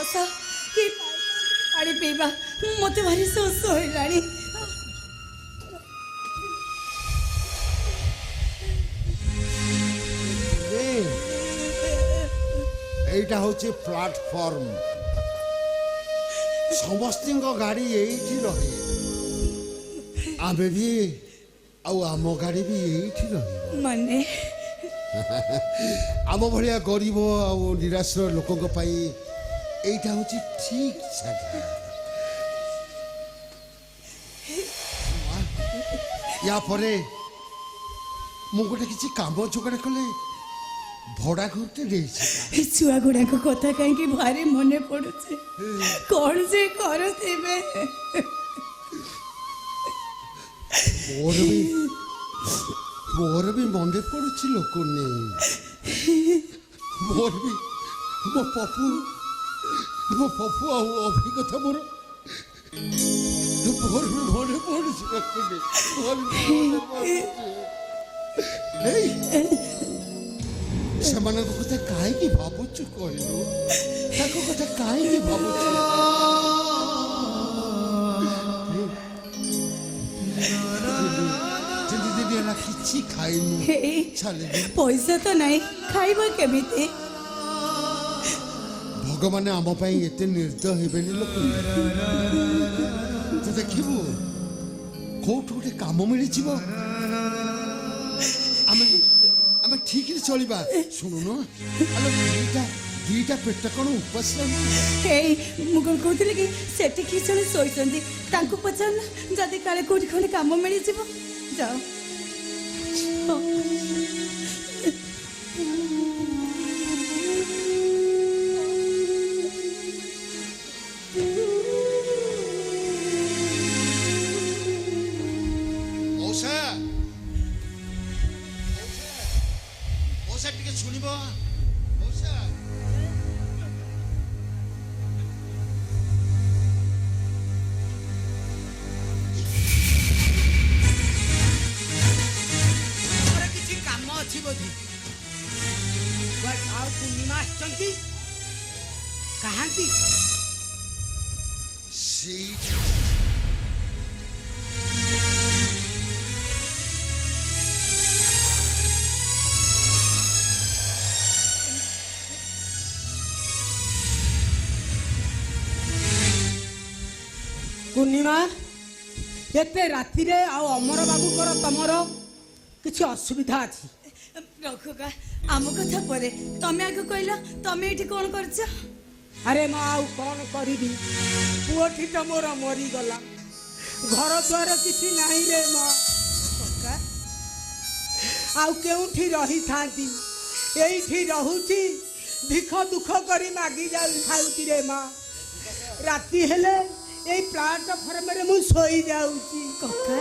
बस ये पानी पीवा मत भारी शोष होइलानी এইটা হচ্ছে প্ল্যাটফর্ম সমস্ত গাড়ি এইটি রহে আমি भी ଆଉ ଆମ ଗାଡ଼ି ବି ଏଇଠି ରହିବ ମାନେ ଆମ ଭଳିଆ ଗରିବ ଆଉ ନିରାଶ୍ର ଲୋକଙ୍କ ପାଇଁ ଏଇଟା ହଉଛି ଠିକ ଜାଗା ୟା ପରେ ମୁଁ ଗୋଟେ କିଛି କାମ ଯୋଗାଡ଼ କଲେ ଭଡ଼ା ଘରଟେ ଦେଇଛି ଛୁଆ ଗୁଡ଼ାକ କଥା କାହିଁକି ଭାରି ମନେ ପଡୁଛି କଣ ଯେ କରୁଥିବେ ମୋର ବି ମନେ ପଡୁଛି ଲୋକ ନେଇ ମୋର ବି ମୋ ପପୁ ଆଉ ଅଭିଜ୍ଞତା ମୋର ବି ମନେ ପଡୁଛି ଲୋକ ନେଇ ସେମାନଙ୍କ କଥା କାହିଁକି ଭାବୁଛୁ କହିଲୁ ତାଙ୍କ କଥା କାହିଁକି ଭାବୁଛୁ କିଛି ଖାଇନୁ ପଇସା ତ ନାହିଁ ଖାଇବା କେମିତି ଭଗବାନ ଆମ ପାଇଁ ଏତେ ନିର୍ଦୟ ହେବେନି ଲୋକ ତୁ ଦେଖିବୁ କୋଉଠୁ ଗୋଟେ କାମ ମିଳିଯିବ ଆମେ ଆମେ ଠିକରେ ଚଳିବା ଶୁଣୁନ ଦିଟା ପେଟ କଣ ଉପାସ ମୁଁ କଣ କହୁଥିଲି କି ସେଠି କି ଜଣେ ଶୋଇଛନ୍ତି ତାଙ୍କୁ ପଚାରୁନ ଯଦି କାଳେ କୋଉଠି ଖଣ୍ଡେ କାମ ମିଳିଯିବ ଯାଅ ଟିକେ ଶୁଣିବ କିଛି କାମ ଅଛି ବୋଧେ ଆଉ ପୂର୍ଣ୍ଣିମା ଆସିଛନ୍ତି କାହାନ୍ତି ପୂର୍ଣ୍ଣିମା ଏତେ ରାତିରେ ଆଉ ଅମର ବାବୁଙ୍କର ତମର କିଛି ଅସୁବିଧା ଅଛି ରଖୁକା ଆମ କଥା ପରେ ତମେ ଆଗ କହିଲ ତମେ ଏଠି କଣ କରୁଛ ଆରେ ମା ଆଉ କଣ କରିବି ପୁଅଠି ତ ମୋର ମରିଗଲା ଘର ଦ୍ୱାର କିଛି ନାହିଁ ରେ ମା ଆଉ କେଉଁଠି ରହିଥାନ୍ତି ଏଇଠି ରହୁଛି ଭିଖ ଦୁଃଖ କରି ମାଗି ଖାଉଛି ରେ ମା ରାତି ହେଲେ এই ପ୍ଲାଟଫର୍ମରେ ମୁଁ ଶୋଇ ଯାଉଛି କଥା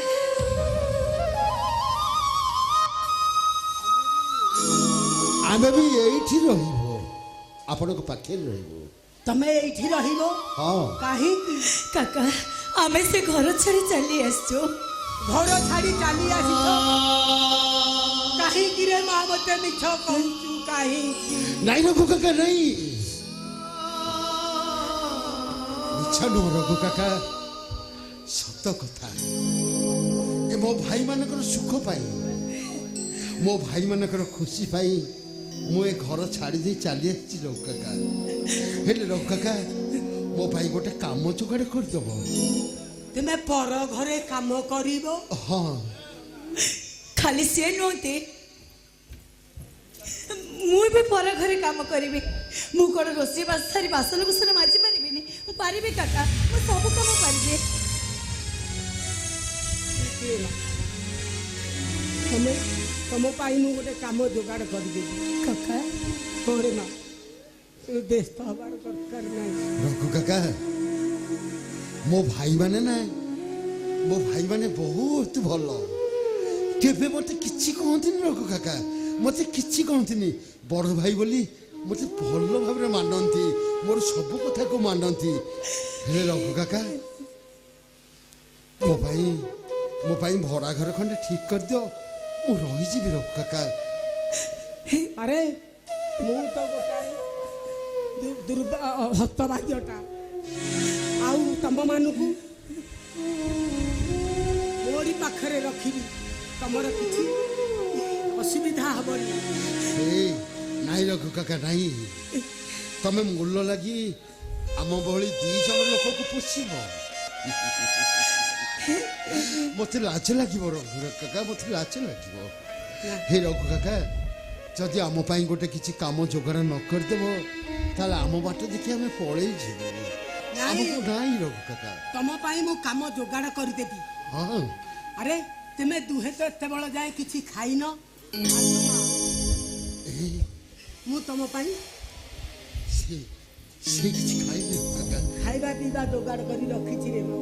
ଆମେ ବି ଏଇଠି ରହିବୁ ଆପଣଙ୍କ ପାଖରେ ରହିବୁ ତମେ ଏଇଠି ରହିବ ହଁ କାହିଁକି କାକା ଆମେ ସେ ଘର ଛାଡ଼ି ଚାଲି ଆସିଛୁ ଘର ଛାଡ଼ି ଚାଲି ଆସିଛ କାହିଁକି ରେ ମା ମତେ ମିଛ କହୁଛୁ କାହିଁକି ନାଇଁ ରଘୁ କାକା ନାଇଁ ରଘୁ କାକା ସତ କଥା ଏ ମୋ ଭାଇମାନଙ୍କର ସୁଖ ପାଇଁ ମୋ ଭାଇମାନଙ୍କର ଖୁସି ପାଇଁ ମୁଁ ଏ ଘର ଛାଡ଼ି ଦେଇ ଚାଲି ଆସିଛି ରଘୁ କାକା ହେଲେ ରଘୁ କାକା ମୋ ଭାଇ ଗୋଟେ କାମ ଯୋଗାଡ଼ କରିଦେବ ତୁମେ ପର ଘରେ କାମ କରିବ ହଁ ଖାଲି ସିଏ ନୁହନ୍ତି ମୁଁ ବି ପର ଘରେ କାମ କରିବି ମୁଁ କଣ ରୋଷେଇ ବାସ ସାରି ବାସନ କୁସନ ମାଜି ପାରିବିନି ମୁଁ ପାରିବି କାକା ମୁଁ ସବୁ କାମ ପାରିବି ତମ ପାଇଁ ମୁଁ ଗୋଟେ କାମ ଯୋଗାଡ଼ କରିଦେବି କାକା ପରେ ମା ବ୍ୟସ୍ତ ହବାର ଦରକାର ନାହିଁ ରଘୁ କାକା ମୋ ଭାଇମାନେ ନା ମୋ ଭାଇମାନେ ବହୁତ ଭଲ କେବେ ମତେ କିଛି କହନ୍ତିନି ରଘୁ କାକା ମତେ କିଛି କହନ୍ତିନି ବଡ଼ ଭାଇ ବୋଲି ମତେ ଭଲ ଭାବରେ ମାନନ୍ତି ମୋର ସବୁ କଥାକୁ ମାନନ୍ତି ହେଲେ ରଘୁ କାକା ମୋ ପାଇଁ ଭଡ଼ା ଘର ଖଣ୍ଡେ ଠିକ କରିଦିଅ ମୁଁ ରହିଯିବି ରଘୁ କାକା ଆରେ ମୁଁ ତ ଗୋଟାଏ ହସ୍ତଭାଗ୍ୟଟା ଆଉ ତମମାନଙ୍କୁ ମୋରି ପାଖରେ ରଖିବି ତମର କିଛି ଅସୁବିଧା ହବନି। ନାଇଁ ରଘୁ କାକା ନାଇଁ, ତମେ ମୂଲ ଲାଗି ଆମ ଭଳି 2 ଜଣ ଲୋକକୁ ପୋଷିବ। ମତେ ଲାଜ ଲାଗିବ ରଘୁ କାକା, ମତେ ଲାଜ ଲାଗିବ। ହେ ରଘୁ କାକା, ଯଦି ଆମ ପାଇଁ ଗୋଟେ କିଛି କାମ ଯୋଗାଡ଼ ନ କରିଦେବ ତାହେଲେ ଆମ ବାଟ ଦେଖି ଆମେ ପଳେଇ ଯିବୁ। ଆମକୁ ନାଇଁ ରଘୁ କାକା, ତମ ପାଇଁ ମୁଁ କାମ ଯୋଗାଡ଼ କରିଦେବି। ହଁ ଆରେ ତୁମେ ଦୁହେଁ ତ ଏତେବେଳ ଯାଏ କିଛି ଖାଇନ, ମୁଁ ତମ ପାଇଁ ସେ କିଛି ଖାଇବେ କାକା। ଖାଇବା ପିଇବା ଯୋଗାଡ଼ କରି ରଖିଛି ରେ ମା।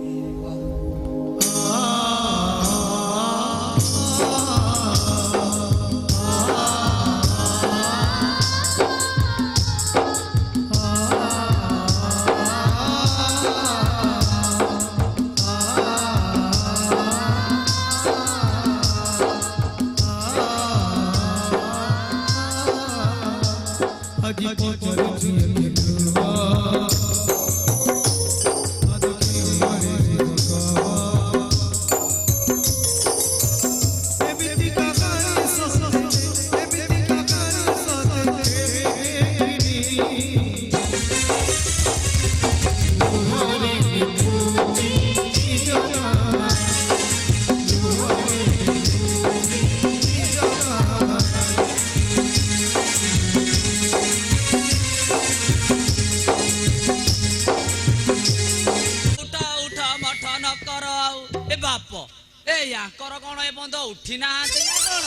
ୟାଙ୍କର କଣ ଏ ବନ୍ଧ ଉଠି ନାହାନ୍ତି ନା କଣ?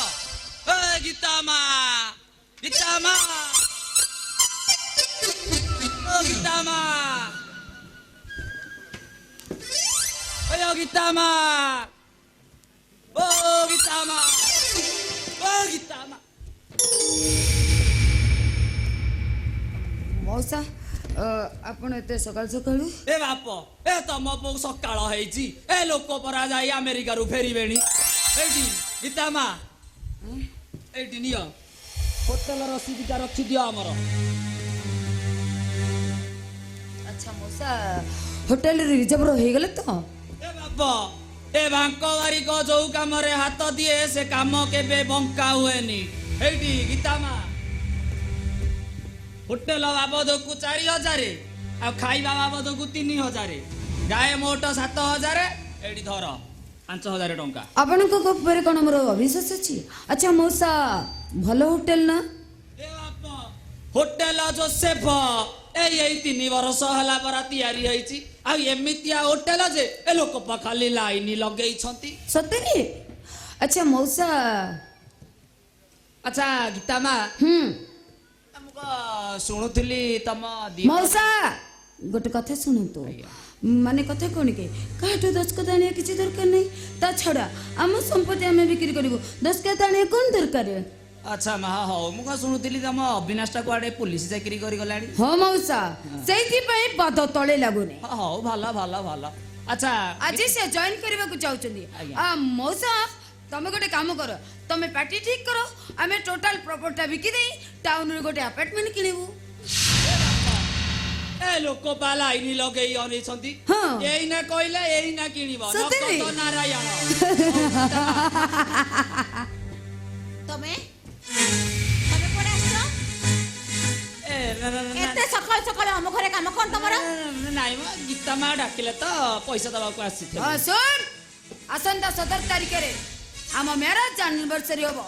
ଏ ଗୀତା ମା, ଗୀତା ମା, ଓ ଗୀତା ମା, ଗୀତା ମା, ଓ ଗୀତା ମା, ଓ ଗୀତା ମା। ମଉସା ଆପଣ ଏତେ ସକାଳୁ ସକାଳୁ? ଏ ବାପ, ଏ ତମ ପୁଅ ସକାଳ ହେଇଛି, ଏ ଲୋକ ପରା ଯାଇ ଆମେରିକାରୁ ଫେରିବେଣି। ଏଇଠି ଗୀତା ମା, ଏଇଠି ନିଅ ହୋଟେଲ ରସିଦଟା ରଖିଦିଅ ଆମର। ଆଚ୍ଛା ମଉସା, ହୋଟେଲରେ ରିଜର୍ଭ ହେଇଗଲେ ତ? ଏ ବାପ, ଏ ବାଙ୍କ ବାରିକ ଯୋଉ କାମରେ ହାତ ଦିଏ ସେ କାମ କେବେ ବଙ୍କା ହୁଏନି। ଏଇଠି ଗୀତା ମା, ହୋଟେଲ ବାବଦକୁ 4,000, ଆଉ ଖାଇବା ବାବଦକୁ 3,000, ଗାଏ ମୋଟ 7,000। ଏଇଠି ଧର 5,000 ଟଙ୍କା। ଆପଣଙ୍କ ଉପରେ କଣ ମୋର ଅବିଶ୍ୱାସ ଅଛି? ଆଚ୍ଛା ମଉସା, ଭଲ ହୋଟେଲ ନା? ଏ ବାପ, ହୋଟେଲ ଜୋସେଫ ଏଇ 3 ବର୍ଷ ହେଲା ପରା ତିଆରି ହେଇଛି। ଆଉ ଏମିତିଆ ହୋଟେଲ ଯେ ଏ ଲୋକ ଖାଲି ଲାଇନ ଲଗେଇଛନ୍ତି। ସତରେ? ଆଚ୍ଛା ମଉସା। ଆଚ୍ଛା ଗୀତା ମା, ଶୁଣୁଥିଲି ତମ ମଉସା ଗୋଟେ କଥା ଶୁଣନ୍ତୁ। ମାନେ କଥା କଣ କି, କାହାଠୁ ଦସ୍ତଖତ ଆଣିବା କିଛି ଦରକାର ନାହିଁ। ତା ଛଡା ଆମ ସମ୍ପତ୍ତି ଆମେ ବିକ୍ରି କରିବୁ, ଦସ୍ତଖତ ଆଣିବା କଣ ଦରକାର? ଆଚ୍ଛା ମା, ହଉ। ମୁଁ କଣ ଶୁଣୁଥିଲି ତମ ଅବିନାଶଟା କୁଆଡେ ପୁଲିସ ଚାକିରି କରିଗଲାଣି। ହଁ ମଉସା, ସେଇଥିପାଇଁ ପାଦ ତଳେ ଲାଗୁନି। ହଉ, ଭଲ ଭଲ ଭଲ। ଆଚ୍ଛା ଆଜି ସେ ଜଏନ୍ କରିବାକୁ ଚାହୁଛନ୍ତି। ମଉସା ତମେ ଗୋଟେ କାମ କର, ତମେ ପାର୍ଟି ଠିକ କର, ଆମେ ଟୋଟାଲ ପ୍ରପର୍ଟିଟା ବିକି ଦେଇ ଟାଉନରେ ଗୋଟେ ଆପାର୍ଟମେଣ୍ଟ କିଣିବୁ। ଏ ଲୋକ ପା ଲାଇନ ଲଗେଇ ଅନେଇଛନ୍ତି। ଏଇନା କହିଲେ ଏଇନା କିଣିବ। ନାରାୟଣ ତମେ କୁଆଡେ ଆସିଛ? ଏତେ ସକାଳୁ ସକାଳୁ ଆମ ଘରେ କାମ କଣ ତମର? ନାଇଁ ମ, ଗୀତା ମା ଡାକିଲେ ତ ପଇସା ଦବାକୁ ଆସିଥିଲି। ଶୁଣ, ଆସନ୍ତା 17 ତାରିଖରେ ଆମ ମ୍ୟାରେଜ ଆନିଭର୍ସରୀ ହବ,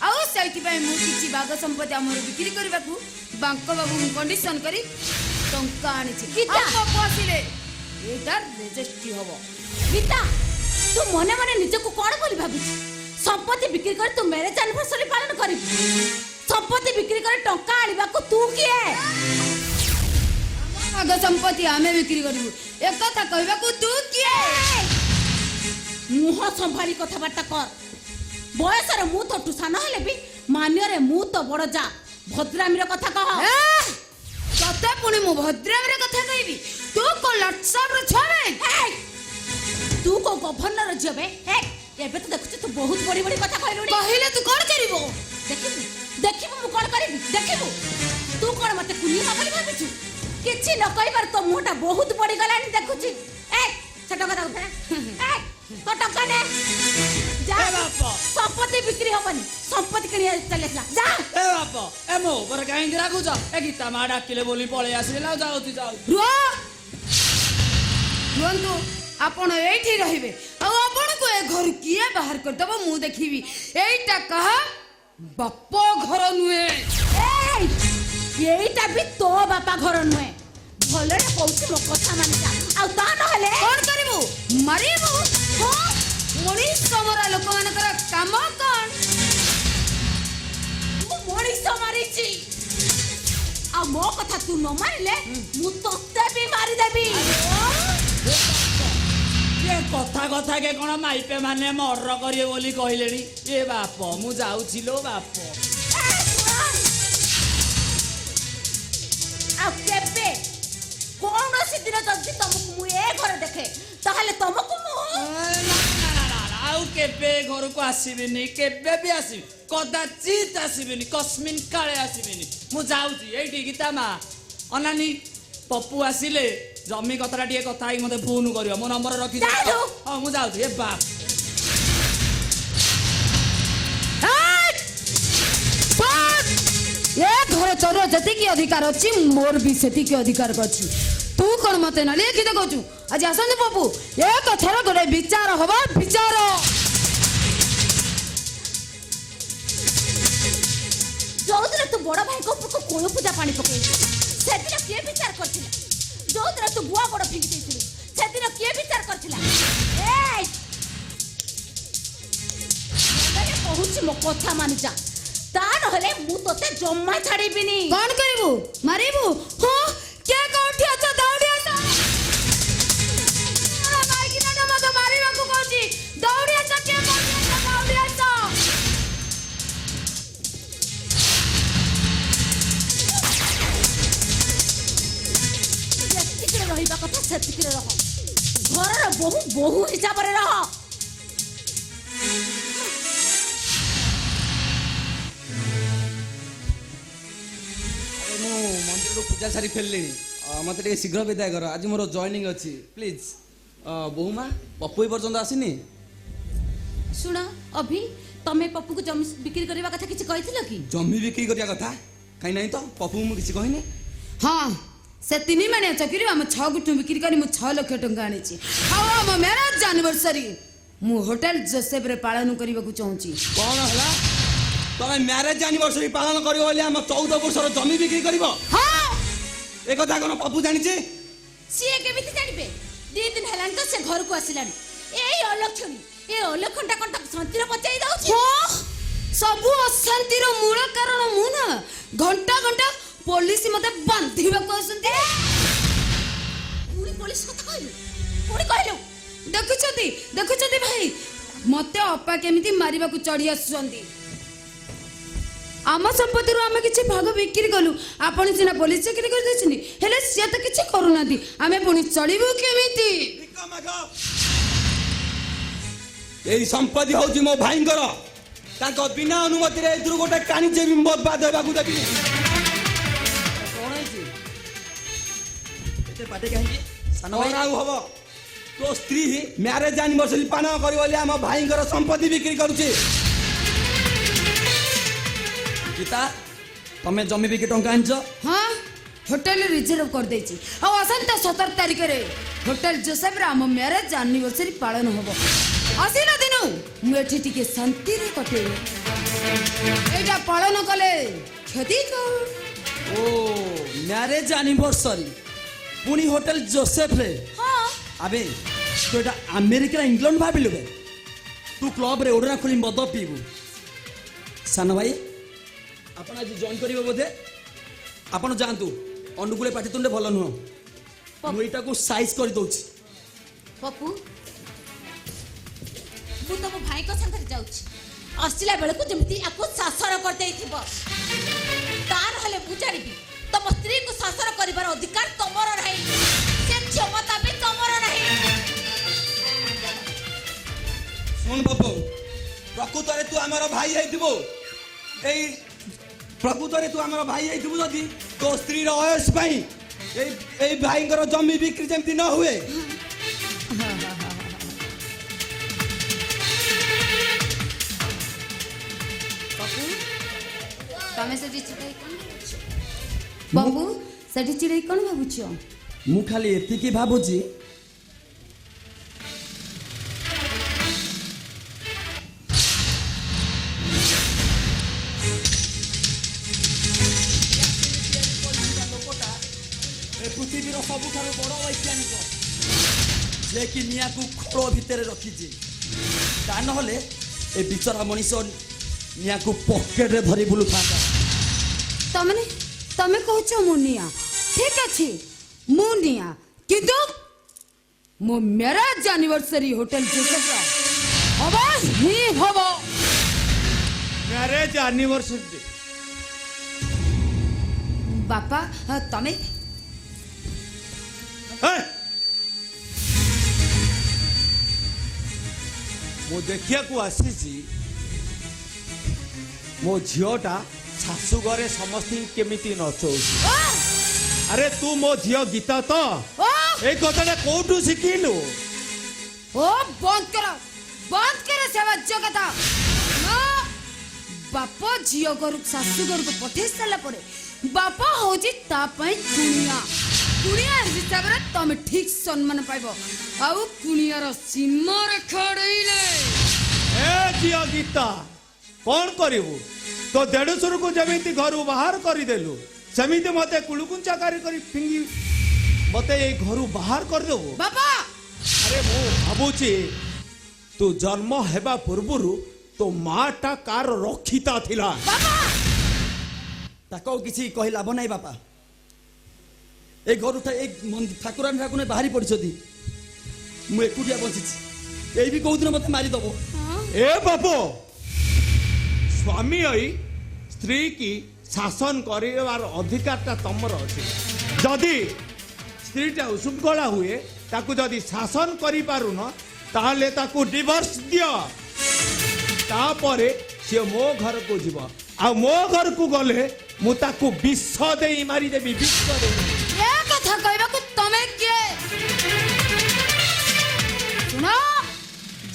ଆଉ ସେଇଥିପାଇଁ ମୁଁ କିଛି ଭାଗ ସମ୍ପତ୍ତି ଆମର ବିକ୍ରି କରିବାକୁ ବାଙ୍କ ବାବୁଙ୍କୁ କଣ୍ଡିସନ କରି ଟଙ୍କା ଆଣିଛି। ଆସିଲେ ଏଇଟା ରେଜିଷ୍ଟ୍ରି ହବ। ଗୀତା, ତୁ ମନେ ମନେ ନିଜକୁ କଣ ବୋଲି ଭାବୁଛୁ? ସମ୍ପତ୍ତି ବିକ୍ରି କରି ତୁ ମ୍ୟାରେଜ ଆନିଭର୍ସରୀ ପାଳନ କରିବୁ? ସମ୍ପତ୍ତି ବିକ୍ରି କରି ଟଙ୍କା ଆଣିବାକୁ ତୁ କିଏ? ଭାଗ ସମ୍ପତ୍ତି ଆମେ ବିକ୍ରି କରିବୁ, ଏକଥା କହିବାକୁ ତୁ କିଏ? ମୁହଁ ସମ୍ଭାଳି କଥାବାର୍ତ୍ତା କର। ବୟସରେ ମୁଁ ତୋଠୁ ସାନ ହେଲେ ବି ମାନ୍ୟରେ ମୁଁ ତ ବଡ ଯା। ଭଦ୍ରାମୀର କଥା କହ। ତତେ ପୁଣି ମୁଁ ଭଦ୍ରାମୀର କଥା କହିବି? ତୁ କୋ ଲଟ୍ସାବର ଛବେ? ତୁ କୋ ଗଭର୍ଣ୍ଣର ଝିଅ ବେ? ଏବେ ତ ଦେଖୁଛୁ ତୁ ବହୁତ ବଡି ବଡି କଥା କହିଲୁଣି। କହିଲେ ତୁ କଣ କରିବୁ? ଦେଖିବୁ ଦେଖିବୁ ମୁଁ କଣ କରିବି, ଦେଖିବୁ। ତୁ କଣ ମତେ କୁନି ବୋଲି ଭାବୁଛୁ? କିଛି ନ କହିବାର ତୋ ମୁହଁଟା ବହୁତ ପଡ଼ିଗଲାଣି ଦେଖୁଛି। ଏ ସେ ଟଙ୍କା ତାକୁ ଫେରା। ଏ ତୋ ଟଙ୍କା ନେ। ଯା ଏ ବାପ। ସମ୍ପତ୍ତି ବିକ୍ରି ହବନି, ସମ୍ପତ୍ତି କିଣି ଚାଲିଥିଲା। ଯା ଏ ବାପ ଏ ମୋ ଉପରେ କାହିଁକି ରାଗୁଛ? ଏ ଗୀତା ମା ଡାକିଲେ ବୋଲି ପଳେଇ ଆସିଲେ ନା ଯାଉଛି ରୁହ ରୁହନ୍ତୁ, ଆପଣ ଏଇଠି ରହିବେ ଆଉ ଆପଣଙ୍କୁ ଏ ଘରୁ କିଏ ବାହାର କରିଦବ ମୁଁ ଦେଖିବି। ଏଇଟା କାହା ବାପ ଘର ନୁହେଁ। ଏଇଟା ବି ତୋ ବାପା ଘର ନୁହେଁ। ଭଲରେ କହୁଛି ମୋ କଥା ମାନି ଯା, ଆଉ ତା ନହେଲେ କଣ କରିବୁ? ମାରିବୁ? ହଁ, ମଣିଷ ମରା ଲୋକମାନଙ୍କର କାମ କଣ? ମୁଁ ମଣିଷ ମାରିଛି, ଆଉ ମୋ କଥା ତୁ ନ ମାରିଲେ ମୁଁ ତୋତେ ବି ମାରିଦେବି। ଏ କଥା କଥା କେ କଣ ମାଇପେ ମାନେ ମର୍ଡର କରିବେ ବୋଲି କହିଲେଣି। ଏ ବାପ ମୁଁ ଯାଉଛି ଲୋ ବାପ। ଆଉ କେବେ କୌଣସି ଦିନ ଯଦି ତମକୁ ମୁଁ ଏ ଘରେ ଦେଖେ ତାହେଲେ ତମକୁ ମୁଁ ଆଉ କେବେ ଘରକୁ ଆସିବିନି, କେବେ ବି ଆସିବି, କଦାଚିତ ଆସିବିନି, କସ୍ମିନ୍ କାଳେ ଆସିବିନି। ମୁଁ ଯାଉଛି। ଏଇଠି ଗୀତା ମା ଅନାନି ପପୁ ଆସିଲେ ଜମି କଥାଟା ଟିକେ କଥା ହେଇକି ମତେ ଫୋନ କରିବ। ମୋ ନମ୍ବର ରଖି ଯାଉ। ହଁ ମୁଁ ଯାଉଛି। ଏ ବାପ ଏ ଘର ଚୋର ଯେତିକି ଅଧିକାର ଅଛି ମୋର ବି ସେତିକି ଅଧିକାର ଅଛି। ତୁ କଣ ମତେ ନା ଲେଖିତେ କହୁଛୁ? ଆଜି ଆସନ୍ତୁ ବାବୁ, ଏ କଥାର ଗୋଟେ ବିଚାର ହବ। ବିଚାର ଯୋଉଦିନ ତୁ ବଡ ଭାଇଙ୍କ ଉପରକୁ କୋଳ ପୂଜା ପାଣି ପକେଇଲୁ ସେଦିନ କିଏ ବିଚାର କରିଥିଲା? ଯୋଉଦିନ ତୁ ଗୁଆ ବଡ ଫିଙ୍ଗି ଦେଇଥିଲୁ ସେଦିନ କିଏ ବିଚାର କରିଥିଲା? କହୁଛି ମୋ କଥା ମାନି ଯା, ତା ନହେଲେ ମୁଁ ତୋତେ ଜମା ଛାଡ଼ିବିନି। କଣ କରିବୁ? ମାରିବୁ? ହଁ, କେ କୋଉଠି ଅଛ? ଦୌଡ଼ି ଆସ। ମାଇକିନା ମତେ ମାରିବାକୁ କହୁଛି। ଦୌଡ଼ି ଆସ, କେ କୋଉଠି ଅଛ? ଦୌଡ଼ି ଆସ। ଯେତିକିରେ ରହିବା କଥା ସେତିକିରେ ରହ। ଘରର ବୋହୁ ବୋହୁ ହିସାବରେ ରହ। ମୁଁ ମନ୍ଦିରରୁ ପୂଜା ସାରି ଫେରିଲିଣି। ମୋତେ ଟିକେ ଶୀଘ୍ର ବିଦାୟ କର, ଆଜି ମୋର ଜଏନିଂ ଅଛି ପ୍ଲିଜ୍। ବୋହୁମା ପପୁ ଏ ପର୍ଯ୍ୟନ୍ତ ଆସିନି? ଶୁଣ ଅଭି, ତମେ ପପୁକୁ ଜମି ବିକ୍ରି କରିବା କଥା କିଛି କହିଥିଲ କି? ଜମି ବିକ୍ରି କରିବା କଥା କାହିଁ ନାହିଁ ତ, ପପୁକୁ ମୁଁ କିଛି କହିନି। ହଁ, ସେ 3 ମାଣିଆ ଚକିରୁ ଆମ 6 ଗୁଣ୍ଠ ବିକ୍ରି କରି ମୁଁ 6 ଲକ୍ଷ ଟଙ୍କା ଆଣିଛି। ଆଉ ଆମ ମ୍ୟାରେଜ୍ ଆନିଭର୍ସରୀ ମୁଁ ହୋଟେଲ ଜୋସେଫରେ ପାଳନ କରିବାକୁ ଚାହୁଁଛି। କ'ଣ ହେଲା? ତମେ ମ୍ୟାରେଜ୍ ଆନିଭର୍ସରୀ ପାଳନ କରିବ ବୋଲି ଆମ 14 ବର୍ଷର ଜମି ବିକ୍ରି କରିବ? ହଁ, ଏ କଥା କ'ଣ ପପୁ ଜାଣିଛି? ସିଏ କେମିତି ଜାଣିବେ? 2 ଦିନ ହେଲାଣି ତ ସେ ଘରକୁ ଆସିଲାଣି। ଏଇ ଅଲକ୍ଷଣୀ, ଏ ଅଲକ୍ଷଣୀଟା କ'ଣ ତାକୁ ଶାନ୍ତିରେ ପଚାଇ ଦଉଛି? ହଁ, ସବୁ ଅଶାନ୍ତିର ମୂଳ କାରଣ ମୁଁ ନା। ଘଣ୍ଟା ଘଣ୍ଟା ପୋଲିସ ମତେ ବାନ୍ଧିବାକୁ ଆସନ୍ତି। ପୁଣି ପୋଲିସ କଥା କହିଲୁ? ପୁଣି କହିଲୁ? ଦେଖୁଛନ୍ତି ଭାଇ, ମତେ ଅପା କେମିତି ମାରିବାକୁ ଚଢି ଆସୁଛନ୍ତି। ଆମ ସମ୍ପତ୍ତିରୁ ଆମେ କିଛି ଭାଗ ବିକ୍ରି କଲୁ। ଆପଣ ସିନା ପୋଲିସ ଚାକିରି କରିଦେଇଛନ୍ତି, ହେଲେ ସିଏ ତ କିଛି କରୁନାହାନ୍ତି। ଆମେ ପୁଣି ଚଳିବୁ କେମିତି? ଏଇ ସମ୍ପତ୍ତି ହଉଛି ମୋ ଭାଇଙ୍କର। ତାଙ୍କ ବିନା ଅନୁମତିରେ ଏଥିରୁ ଗୋଟେ କାଣିଚେ ବି ବର୍ବାଦ ହେବାକୁ ଦେବିନି। କ'ଣ ହେଇଛି? ଏତେ ପାଟି କାହିଁକି? ସାନ ଭାଇ ଆଉ ହବ? ତୋ ସ୍ତ୍ରୀ ମ୍ୟାରେଜ୍ ଆନିଭର୍ସରୀ ପାଳନ କରିବ ବୋଲି ଆମ ଭାଇଙ୍କର ସମ୍ପତ୍ତି ବିକ୍ରି କରୁଛି। ଗୀତା, ତମେ ଜମି ବିକି ଟଙ୍କା ଆଣିଛ? ହଁ, ହୋଟେଲ ରିଜର୍ଭ କରିଦେଇଛି। ଆଉ ଆସନ୍ତା 17 ତାରିଖରେ ହୋଟେଲ ଜୋସେଫରେ ଆମ ମ୍ୟାରେଜ୍ ଆନିଭର୍ସରୀ ପାଳନ ହବ। ଆସିଲା ଦିନ ମୁଁ ଏଠି ଟିକେ ଶାନ୍ତିରେ କଟେଇବି। ଏଇଟା ପାଳନ କଲେ କ୍ଷତି କଣ? ଓ ମ୍ୟାରେଜ୍ ଆନିଭର୍ସରୀ ପୁଣି ହୋଟେଲ ଜୋସେଫରେ? ହଁ, ଆବେ ତୁ ଏଇଟା ଆମେରିକାର ଇଂଲଣ୍ଡ ଭାବିଲୁ ବେ? ତୁ କ୍ଲବରେ ଓଡ଼ନା ଖୋଲି ମଦ ପିଇବୁ। ସାନ ଭାଇ, ଆପଣ ଆଜି ଜଏନ୍ କରିବେ ବୋଧେ? ଆପଣ ଯାଆନ୍ତୁ, ଅନୁକୂଳେ ପାଟିତୁଣ୍ଡେ ଭଲ ନୁହଁ। ମୁଁ ଏଇଟାକୁ ସାଇଜ୍ କରିଦେଉଛି। ପପୁ, ମୁଁ ତମ ଭାଇଙ୍କ ସାଙ୍ଗରେ ଯାଉଛି। ଆସିଲା ବେଳକୁ ଯେମିତି ଆକୁ ଶାସନ କରିଦେଇଥିବ। ତା ନହେଲେ ମୁଁ ଜାଣିବି ତମ ସ୍ତ୍ରୀକୁ ଶାସନ କରିବାର ଅଧିକାର ତମର ନାହିଁ, ସେ କ୍ଷମତା ବି ତମର ନାହିଁ। ଶୁଣ ବାବୁ, ପ୍ରକୃତରେ ତୁ ଆମର ଭାଇ ହେଇଥିବୁ। ପ୍ରକୃତରେ ତୁ ଆମର ଭାଇ ହେଇଥିବୁ ଯଦି ତୋ ସ୍ତ୍ରୀର ଅୟସ ପାଇଁ এই ଭାଇଙ୍କର ଜମି ବିକ୍ରି ଯେମିତି ନ ହୁଏ। ତମେ ସେଠି ଚିଡ଼େଇ କ'ଣ ଭାବୁଛ? ବାବୁ ସେଠି ଚିଡ଼େଇ କ'ଣ ଭାବୁଛ? ମୁଁ ଖାଲି ଏତିକି ଭାବୁଛି ପୃଥିବୀର ସବୁଠାରୁ ବଡ଼ ବୈଜ୍ଞାନିକ ଯେ କି ନିଆଁକୁ ଖୋଳ ଭିତରେ ରଖିଛି, ତା ନହେଲେ ଏ ବିଚରା ମଣିଷ ନିଆଁକୁ ପକେଟରେ ଧରି ବୁଲୁଥାନ୍ତା। ତମେ କହୁଛ ମୁଁ ନିଆଁ, ଠିକ ଅଛି ମୁଁ ନିଆଁ, କିନ୍ତୁ ମୋ ମ୍ୟାରେଜ ଆନିଭର୍ସରୀ ହୋଟେଲ ଜୋସେଫର ହବ ହିଁ ହବ। ମ୍ୟାରେଜ ଆନିଭର୍ସରୀ ବାପା ତମେ ମୁଁ ଦେଖିବାକୁ ଆସିଛି ମୋ ଝିଅଟା ଶାଶୁ ଘରେ ସମସ୍ତଙ୍କୁ କେମିତି ନଚଉଛି। ଆରେ ତୁ ମୋ ଝିଅ ଗୀତା ତ ଏଇ କଥାଟା କୋଉଠୁ ଶିଖିଲୁ? ଓ ବନ୍ଦ କର ସେ ବାଜ୍ୟ କଥା। ବାପ ଝିଅ ଘରକୁ ଶାଶୁ ଘରକୁ ପଠେଇ ସାରିଲା ପରେ ବାପ ହଉଛି ତା ପାଇଁ କୁଣିଆ ହିସାବରେ ତମେ ଠିକ ସମ୍ମାନ ପାଇବ। ଆଉ କୁଣିଆର ସୀମାରେଖା ଡେଇଁଲେ ଏ ଝିଅ ଗୀତା କଣ କରିବୁ? ତୋ ଦେଢଶୁରକୁ ଯେମିତି ଘରୁ ବାହାର କରିଦେଲୁ ସେମିତି ମତେ କୁଳୁକୁଞ୍ଚାକାରୀ କରି ଫିଙ୍ଗି ମତେ ଏଇ ଘରୁ ବାହାର କରିଦେବୁ? ବାପା ଆରେ ମୁଁ ଭାବୁଛି ତୁ ଜନ୍ମ ହେବା ପୂର୍ବରୁ ତୋ ମାଟା କାର ରକ୍ଷିତା ଥିଲା। ତାକୁ ଆଉ କିଛି କହି ଲାଭ ନାହିଁ ବାପା। ଏ ଘରୁ ଠାକୁରାଣୀ ବାହାରି ପଡ଼ିଛନ୍ତି, ମୁଁ ଏକୁଟିଆ ବଞ୍ଚିଛି। ଏଇ ବି କୋଉଦିନ ମତେ ମାରିଦବ। ଏ ବାବୁ ସ୍ୱାମୀ ହୋଇ ସ୍ତ୍ରୀ କି ଶାସନ କରିବାର ଅଧିକାରଟା ତମର ଅଛି। ଯଦି ସ୍ତ୍ରୀଟା ଉଶୃଙ୍ଖଳା ହୁଏ ତାକୁ ଯଦି ଶାସନ କରିପାରୁନ ତାହେଲେ ତାକୁ ଡିଭୋର୍ସ ଦିଅ। ତାପରେ ସିଏ ମୋ ଘରକୁ ଯିବ, ଆଉ ମୋ ଘରକୁ ଗଲେ ମୁଁ ତାକୁ ବିଷ ଦେଇ ମାରିଦେବି। ବିଷ ଦେଇ ଏ କଥା କହିବାକୁ ତମେ କିଏ? ଶୁଣ,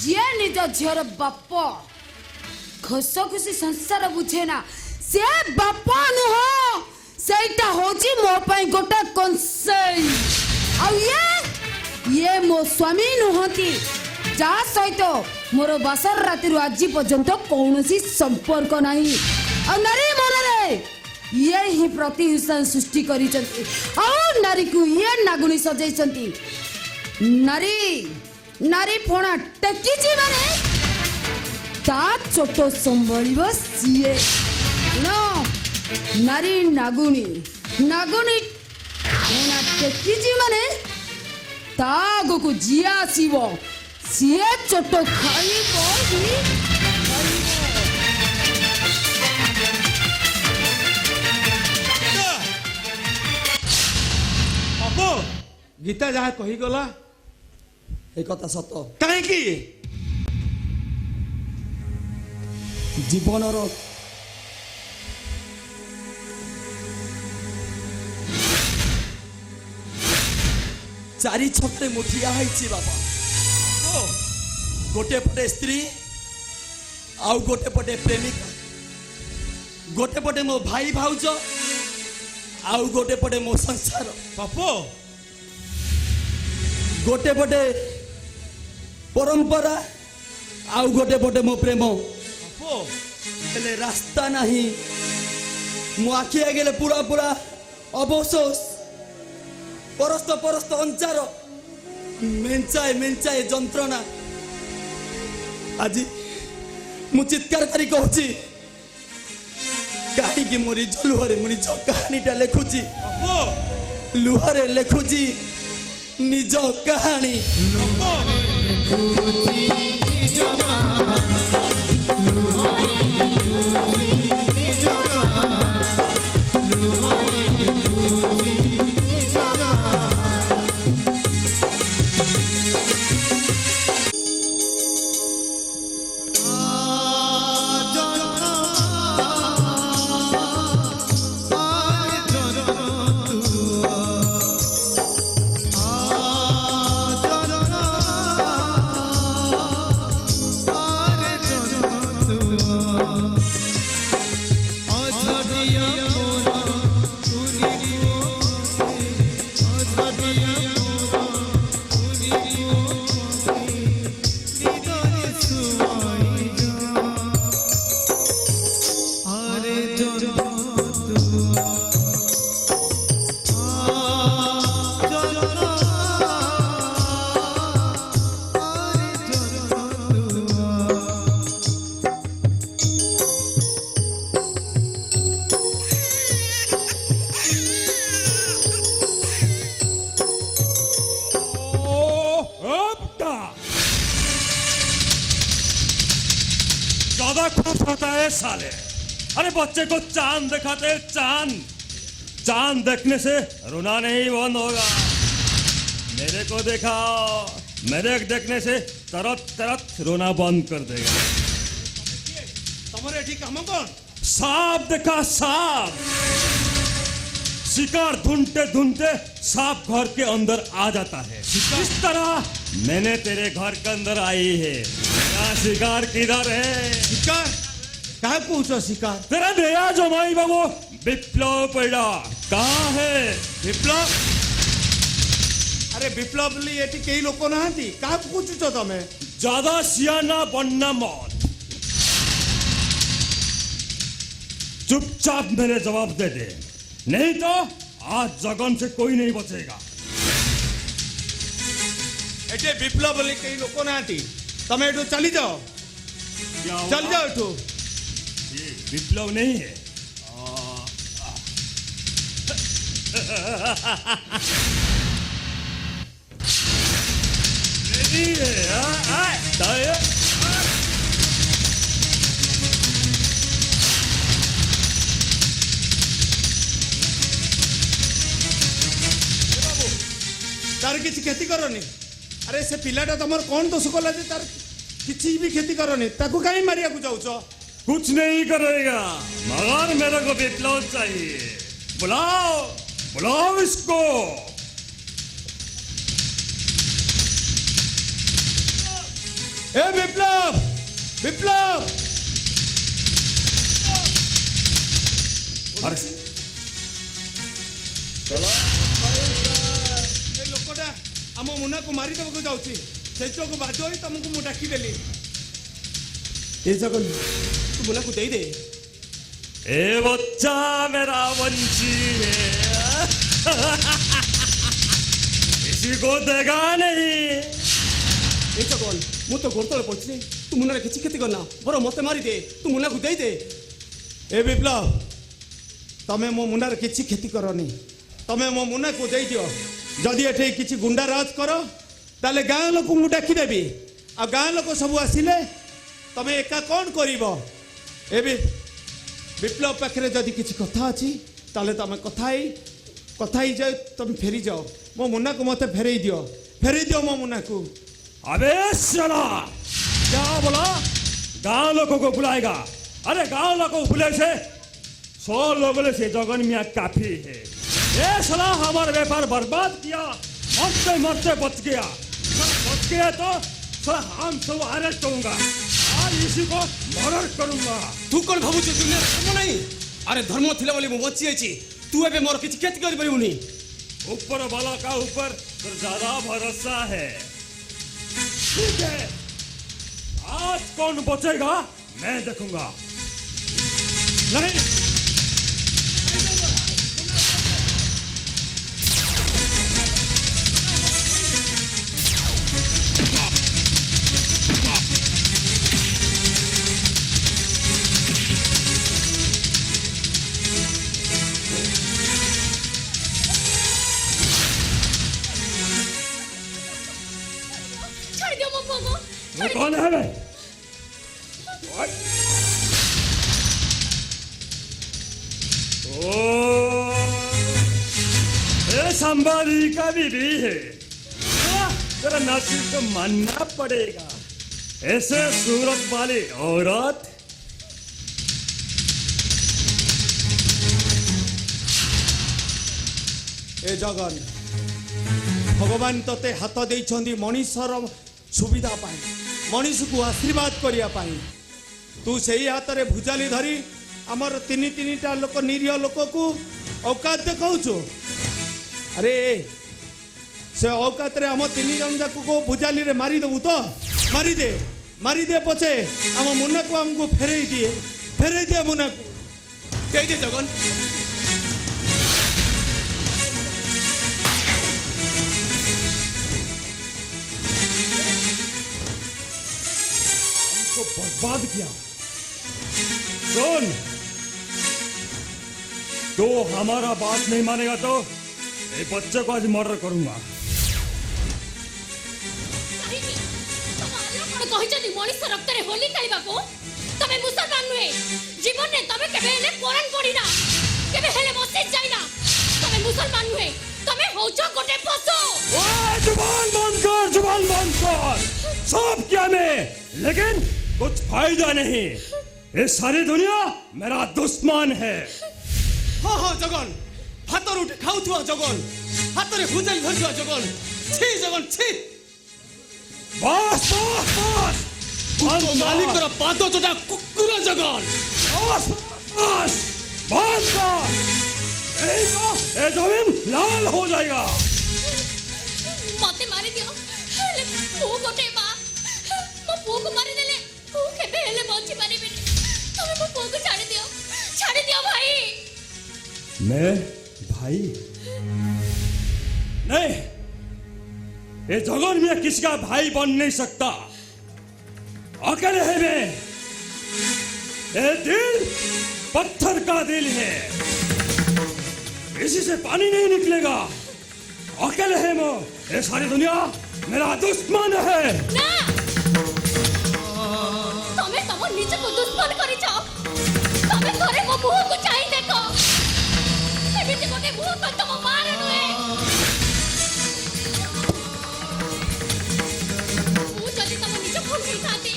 ଯିଏ ନିଜ ଝିଅର ବାପ ଖୁସ ଖୁସି ସଂସାର ବୁଝେ ନା ସେ ବାପ ନୁହଁ, ସେଇଟା ହଉଛି ମୋ ପାଇଁ ଗୋଟେ କଂସେଇ। ଆଉ ଇଏ ମୋ ସ୍ୱାମୀ ନୁହନ୍ତି, ଯାହା ସହିତ ମୋର ବାସର ରାତିରୁ ଆଜି ପର୍ଯ୍ୟନ୍ତ କୌଣସି ସମ୍ପର୍କ ନାହିଁ। ଆଉ ନାରୀ ମନରେ ଇଏ ହିଁ ପ୍ରତିହିଂସା ସୃଷ୍ଟି କରିଛନ୍ତି, ଆଉ ନାରୀକୁ ଇଏ ନାଗୁଣୀ ସଜେଇଛନ୍ତି। ନାରୀ ଫଣା ଟେକିଛି ମାନେ ତା ଚୋଟ ସମ୍ଭାଳିବ ସିଏ। ନାରୀ ନାଗୁଣୀ ଫଣା ଟେକିଛି ମାନେ ତା ଆଗକୁ ଯିଏ ଆସିବ ସିଏ ଚୋଟ ଖାଇବ ହିଁ ବାବୁ ଗୀତା ଯାହା କହିଗଲା ଏ କଥା ସତ। କାହିଁକି? ଜୀବନର ଚାରି ଛକରେ ମୁଁ ଠିଆ ହେଇଛି ବାପା। ଗୋଟେ ପଟେ ସ୍ତ୍ରୀ, ଆଉ ଗୋଟେ ପଟେ ପ୍ରେମିକା, ଗୋଟେ ପଟେ ମୋ ଭାଇ ଭାଉଜ, ଆଉ ଗୋଟେ ପଟେ ମୋ ସଂସାର। ବାପୁ ଗୋଟେ ପଟେ ପରମ୍ପରା, ଆଉ ଗୋଟେ ପଟେ ମୋ ପ୍ରେମ। ବାପୁ ହେଲେ ରାସ୍ତା ନାହିଁ। ମୋ ଆଖି ଆଗରେ ପୁରା ପୁରା ଅବଶୋଷ, ପରସ୍ତ ଅଞ୍ଚାର, ମେଞ୍ଚାଏ ଯନ୍ତ୍ରଣା। ଆଜି ମୁଁ ଚିତ୍କାର କରି କହୁଛି, କାହିଁକି ମୋ ନିଜ ଲୁହରେ ମୁଁ ନିଜ କାହାଣୀଟା ଲେଖୁଛି। ଲୁହରେ ଲେଖୁଛି ନିଜ କାହାଣୀ। ज्यादा खुश होता है साले। अरे बच्चे को चांद दिखाते हैं, चांद। चांद देखने से रोना नहीं बंद होगा। मेरे को दिखाओ, मेरे को देखने से तरत तरत रोना बंद कर देगा। तुम्हारे ठीक हम कौन? सांप देखा, सांप। शिकार ढूंढते ढूंढते सांप घर के अंदर आ जाता है। इस तरह मैंने तेरे घर के अंदर आई है। मेरा शिकार किधर है? शिकार कहाँ पूछो? शिकार तेरा नया जमाई बाबू विप्लव पड़ा कहाँ है? विप्लव? अरे विप्लव ली एटी कई लोक नहांती, कहाँ पूछुଛ तमे? ज्यादा सियाना बनना मत। चुपचाप मेरे जवाब दे दे, नहीं तो आज जगन से कोई नहीं बचेगा। एटे विप्लव ली कई लोक नहांती, तमे एठू चली जाओ। क्या हुआ? चल जाओ एठू। ये विप्लव नहीं है। नहीं है। तार किसी खेती करनी। अरे से पिलाटा तमर कौन दोष कला जे तार किसी भी खेती करनी, ताको काहे मारिया को जाउछो? कुछ नहीं करेगा, मगर मेरे को विप्लव चाहिए। बुलाओ बुलाओ इसको। ए विप्लव, विप्लव! अरे ए लोकटा आम मुना को मारी देबो को जाउची, से चोक बाजो ही तुमको मु डाकी देली। ए जगन तू मुना को दे दे। ए बच्चा मेरा वंशी है। किसी को देगा नहीं। ए जगन मु तो गोरतले पछली, तू मुना रे किछि खेती करना, बरो मते मारी दे, तू मुना को दे दे। ए विप्लव, तमे मो मुना रे किछि खेती करनी, तमे मो मुना को दे दियो। जदि एठे किछि गुंडा राज करो ताले गाँ लोक मु डाकी देबी, आ गाँ लोक सब आसिले तमे एका कौन करिवो? ए विप्लव पाखरे जदि किछि कथा अछि ताले तमे कथाई जाए, तुम फेरी जाओ। मो मुन्ना को मते फेरई दियो मो मुन्ना को। अबे साला, क्या बोला? गांव लोगों को बुलाएगा? अरे गांव लोगों को बुलाए से 100 लोगों से जगन मियाँ काफी है। ये साला हमारा व्यापार बर्बाद किया, मरते मरते बच गया। बच गया तो साला हम सब अरेस्ट होऊंगा, आज इसी को मर्डर करूंगा। तू कौन भावुଛୁ दुनिया धर्म नहीं? अरे धर्म थिला बोली मु बची आछि, तू एबे मोर किछि खेती करि परिबुनी। ऊपर वाला का ऊपर तो ज्यादा भरोसा है। ठीक है, आज कौन बचेगा मैं देखूंगा। नहीं छोड़ दियो मो को। वो कौन है बे? ओ, ये संभाली का बीवी है। तेरा नसीब तो मानना पड़ेगा। ऐसे सूरत वाली औरत ए जगन, भगवान तते हाथ देइछंदी मनीषर सुविधा पाई, मनीष को आशीर्वाद करिया पाई। तू सही हाथ रे भुजाली धरी आमर तीन लोक निरीह लोक को औकात देखाऊछु। अरे से औकात रे आम 3 जन जाक को भुजाली रे मारी देबू तो मारी दे पछे आम मुन्ना को हमको फेरे दिए मुन्ना को कह दे जगन। हमको बर्बाद किया। सुन, तो हमारा बात नहीं मानेगा तो ये बच्चे को आज मर्डर करूंगा। मनीष रक्त रे होली खेलबा को तमे मुसलमान नुहे जीवन ने तमे केबे हेले कोरान पढ़िना केबे हेले मस्जिद जाइना तमे मुसलमान नुहे तमे होचो गोटे पशु। ओए जुबान बंद कर सब क्या मैं, लेकिन कुछ फायदा नहीं। ये सारी दुनिया मेरा दुश्मन है। हाँ जगन हाथ उठे खाऊ जगन हाथ रे भुजाली धर जगन छी जगन छी। बस मालिक रा पाद चोटा कुकुर जगन बस बंद कर, ये जमीन लाल हो जाएगा। मते मारी दियो हेले मो गोटे बा मो पो को मारी देले तू केबे हेले बंची पारिबे तमे मो पो को छाड़ी दियो भाई। मैं भाई नहीं, ये जगन में किसी का भाई बन नहीं सकता। अकेले है मैं। ये दिल पत्थर का दिल है, इसी से पानी नहीं निकलेगा। अकेले है मैं, ये सारी दुनिया मेरा दुश्मन है। ना तमे तम निज को दुश्मन करी छ तमे थरे मो मुह को चाहि देखो एमिति गोटे मुह को तम मार नुए मु जदी तम निज फोन नहीं थाती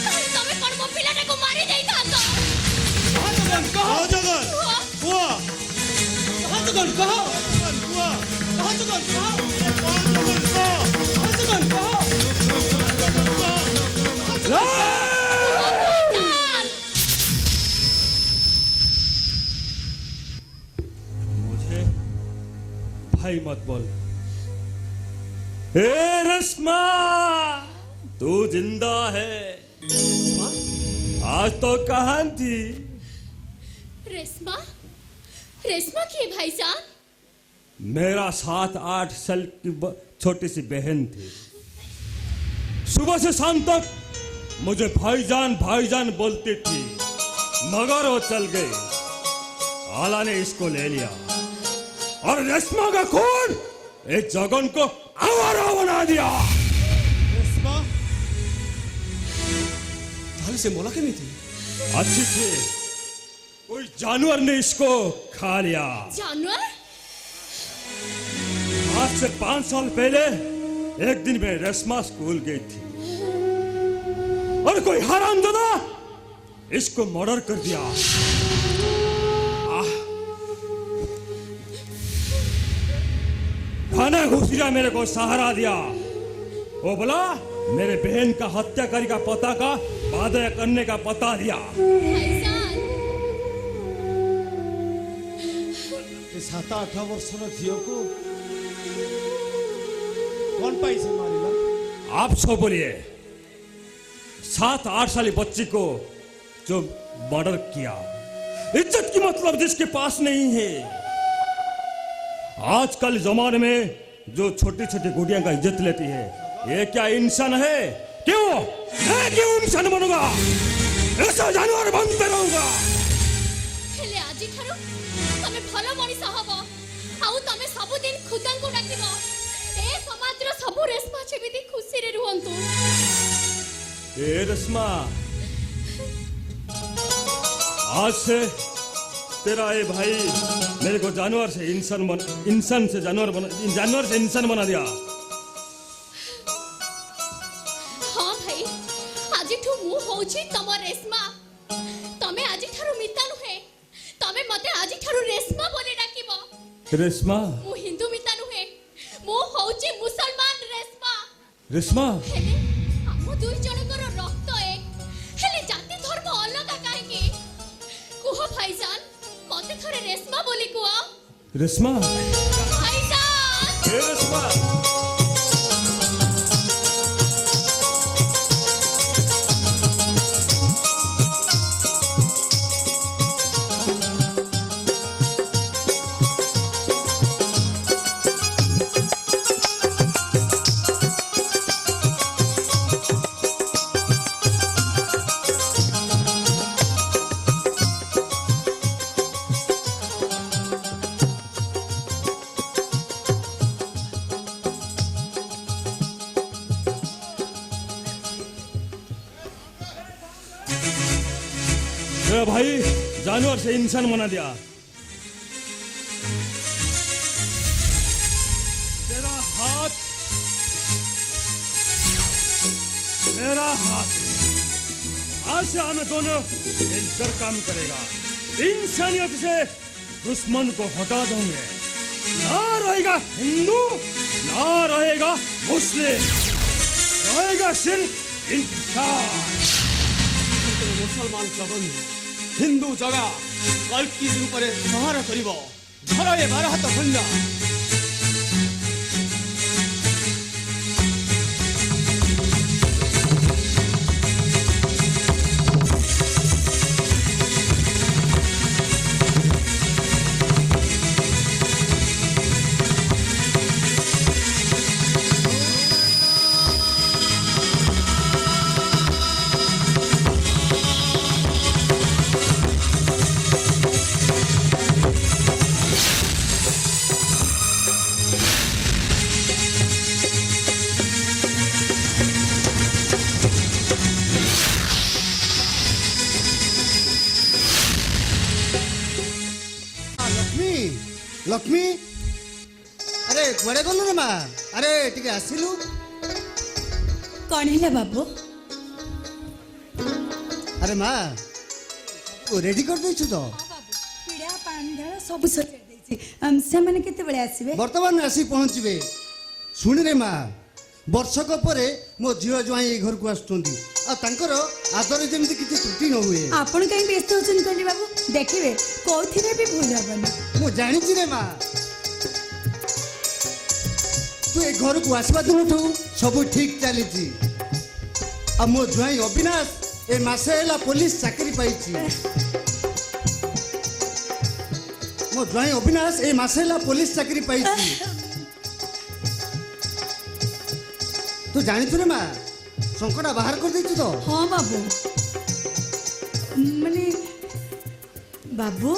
ताले तमे कोन मो पिलाटा को मारी देई थातो। कहाँ जगन हुआ कहाँ जगन कहाँ हुआ कहाँ जगन कहाँ जगन मुझे भाई मत बोल। ए रस्मा, तू जिंदा है। आज तो कहाँ थी? रेशमा रेशमा की है भाई साहब? मेरा 7-8 साल की छोटी सी बहन थी। सुबह से शाम तक मुझे भाईजान बोलती थी, मगर वो चल गई। आला ने इसको ले लिया और रेशमा का खून एक जगन को आवारा बना दिया। रेशमा थाली से मोला के नहीं थी। अच्छी थी, कोई जानवर ने इसको खा लिया। जानवर? आज से 5 साल पहले एक दिन में रेशमा स्कूल गई थी और कोई हरामजादा इसको मर्डर कर दिया। थाना घुसिया मेरे को सहारा दिया। वो बोला मेरे बहन का हत्याकारी का पता का वादा करने का पता दिया। भाई साहब 7-8 वर्षर झील को कौन पाई से मारिला? आप सब बोलिए। 7-8 साल बच्ची को जो मर्डर किया, इज्जत की मतलब जिसके पास नहीं है। आजकल जमाने में जो छोटी छोटी गुड़िया का इज्जत लेती है, ये क्या इंसान है? क्यों मैं क्यों इंसान बनूंगा? ऐसा जानवर बनते रहूंगा। हेले आजी थारो तमे भलो मनीष हबो आउ तमे सब दिन खुदान को डाकिबो ए समाज रो सब रेशमा छेबिदी खुशी रे रुहंतु। ए रेशमा, आज से तेरा ये भाई मेरे को जानवर से इंसान से जानवर बना दिया। हाँ भाई आज ठू मु होची तम रेशमा। तमे आज थारो मिता नुहे, तमे मते आज थारो रेशमा बोले डाकिबो। रेशमा? मु हिंदू मिता नुहे, मु होची मुसलमान रेशमा। रेशमा? हेले हम दुई जनकर रक्त एक, हेले जाति धर्म भाईजान मते थोड़े रेशमा बोली कुआ रेशमा भाईजान ए रेशमा भाई जानवर से इंसान बना दिया। तेरा हाथ मेरा हाथ, आज से हमें दोनों मिलकर काम करेगा। इंसानियत से दुश्मन को हटा देंगे। ना रहेगा हिंदू, ना रहेगा मुस्लिम, रहेगा सिर्फ इंसान। मुसलमान जगन हिंदू जगह कल्की रूपरे संहार करिब। धरए 12 हाथ खंजा। लक्ष्मी अरे कुआड़े गलु रे माँ? अरे टिके आसिलु। कौन है बाबू? अरे माँ रेडी कर देछु तो? पिड़ा पांढा सब सजाई देछि। से माने केते बेले आसीबे? वर्तमान आसी पहुँचबे। सुन रे माँ, वर्षक परे मो झियो ज्वाई घर को आसुचंदी आ तांकर आदर जेमति किछि त्रुटि न हुए। आपण काई व्यस्त होचन कहली बाबू? देखिबे कोथिरे भी भूल हबनी। मु जानि छि रे माँ, तू ए घर को आसबा दिनठू सब ठीक चली छी। आ मो ज्वाई अविनाश ए मासे एला पुलिस चाकरी पाइछि। मो ज्वाई अविनाश ए मासे एला पुलिस चाकरी पाइछि। तू जानी छु रे माँ, संकटा बाहर कर देछु तो? हाँ बाबू, माने बाबू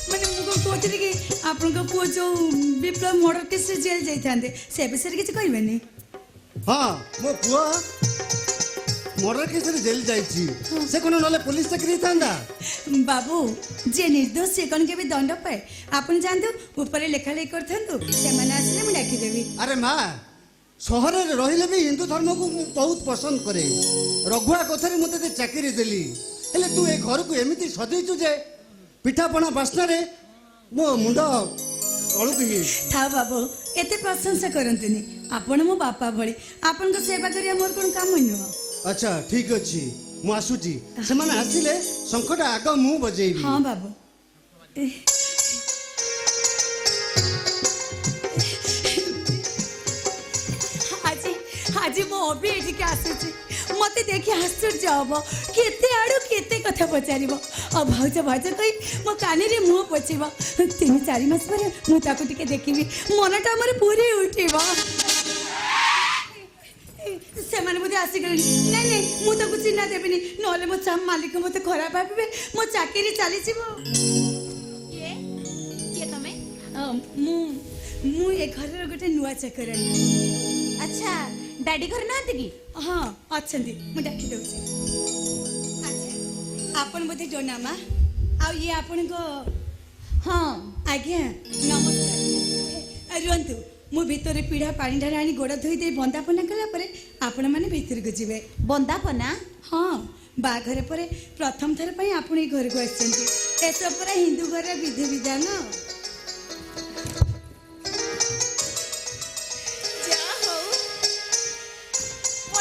माने मु कहते कि आपन पुओ जो विप्लव मर्डर केस जेल जाइथांदे से विषय किछ कहबेनी? हाँ मो पुओ मर्डर केस रे जेल जाइछि। से कोन नले पुलिस चाकरी थांदा? बाबू जे निर्दोष से कौन के भी दंड पाए आपन जानतु ऊपर लेखा लेख करथंतु से माने आसले मु डाकी देबी। अरे माँ सहर रहिले भी हिंदू धर्म को बहुत पसंद करे। रघुआ कथरे मते चाकरी देली हेले तू ए घर को एमिति सदैछु जे पिठापଣା बास्ना रे मो मुंड तळुक ही। था बाबू एते प्रशंसा करंतनी, आपण मो बापा भଳି आपन को सेवा करिया मोर कोन काम नुह। अच्छा ठीक अछि, मु आसुची। से माने आसिले संकट आग मु बजेइबी। हाँ बाबू आज मो अभी एठिके आसुची मते देखि आश्चर्य हब केते आडू केते कथा पचारिब। भाउज भाउज कहि मो कानी रे मुह पोछिब। 3-4 मास पर मु ताको टिके देखिबी, मनटा हमर पूरी उठिब। से माने बुझे आसी गले नहीं नहीं मु ताको चिन्हा देबिनी नले मो चाम मालिक मते खराब भाबिबे, मो चाकरी चली जिवो। ये तमे मु ए घर गोटे नुआ चाकरानी। अच्छा डैडी घर नांती की? हाँ अच्छी मु डाकी दउछि। अच्छा आपन बोधे जोनामा आ ये आपन को? हाँ आज्ञा नमस्कार। रुहतु मु भितर पीढ़ा पानी ढाल आनी गोड़ धोई दे बंदापना कला परे आपण माने भीतर को जिवे। बंदापना? हाँ बाघर परे प्रथम थर पई आपण ए घर को आछंती। ए सब पूरा हिंदू घर विधि विधान।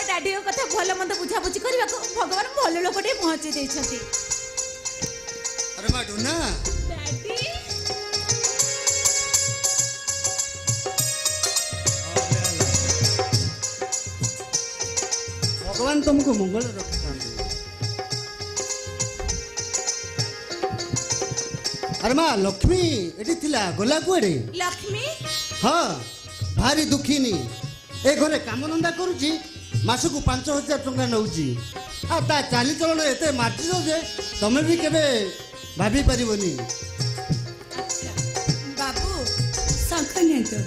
डैडी कथा भल मंद बुझाबुझी करने भगवान भल लोकटे पहुँचे। अरे माँ डोना डैडी भगवान तुमको मंगल रखता। अरे माँ लक्ष्मी एटी थिला गला कुआडे लक्ष्मी हाँ भारी दुखीनी ए घरे काम धंदा करुची मासकू 5,000 टंका नौची आ ता चाली चलन एते माटी जे तमे भी केबे भाभी परिबनी। बाबू शंख नियंतु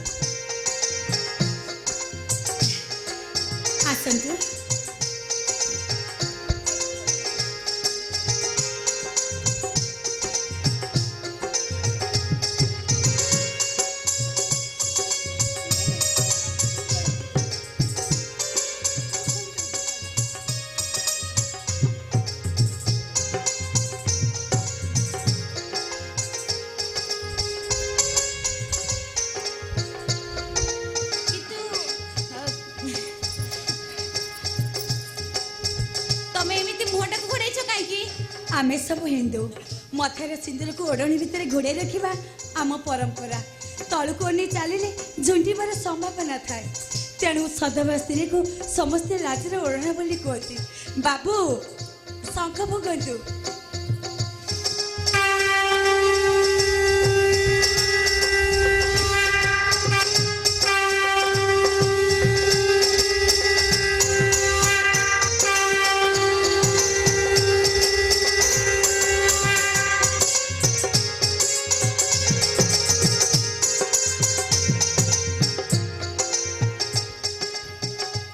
आसंतु तमे एमिति मुहटा को घोड़ाइछ काई की आमे सब हिंदू मथार सिंदूर को ओढ़णी भितर घोड़े रखिबा आम परंपरा तलुक ओढ़णी चलिले झुंटिबार संभावना थाए तेणु सदवा स्त्री को समस्ते लाजर ओढ़ना बोली कहती। बाबू शंख भोगंतु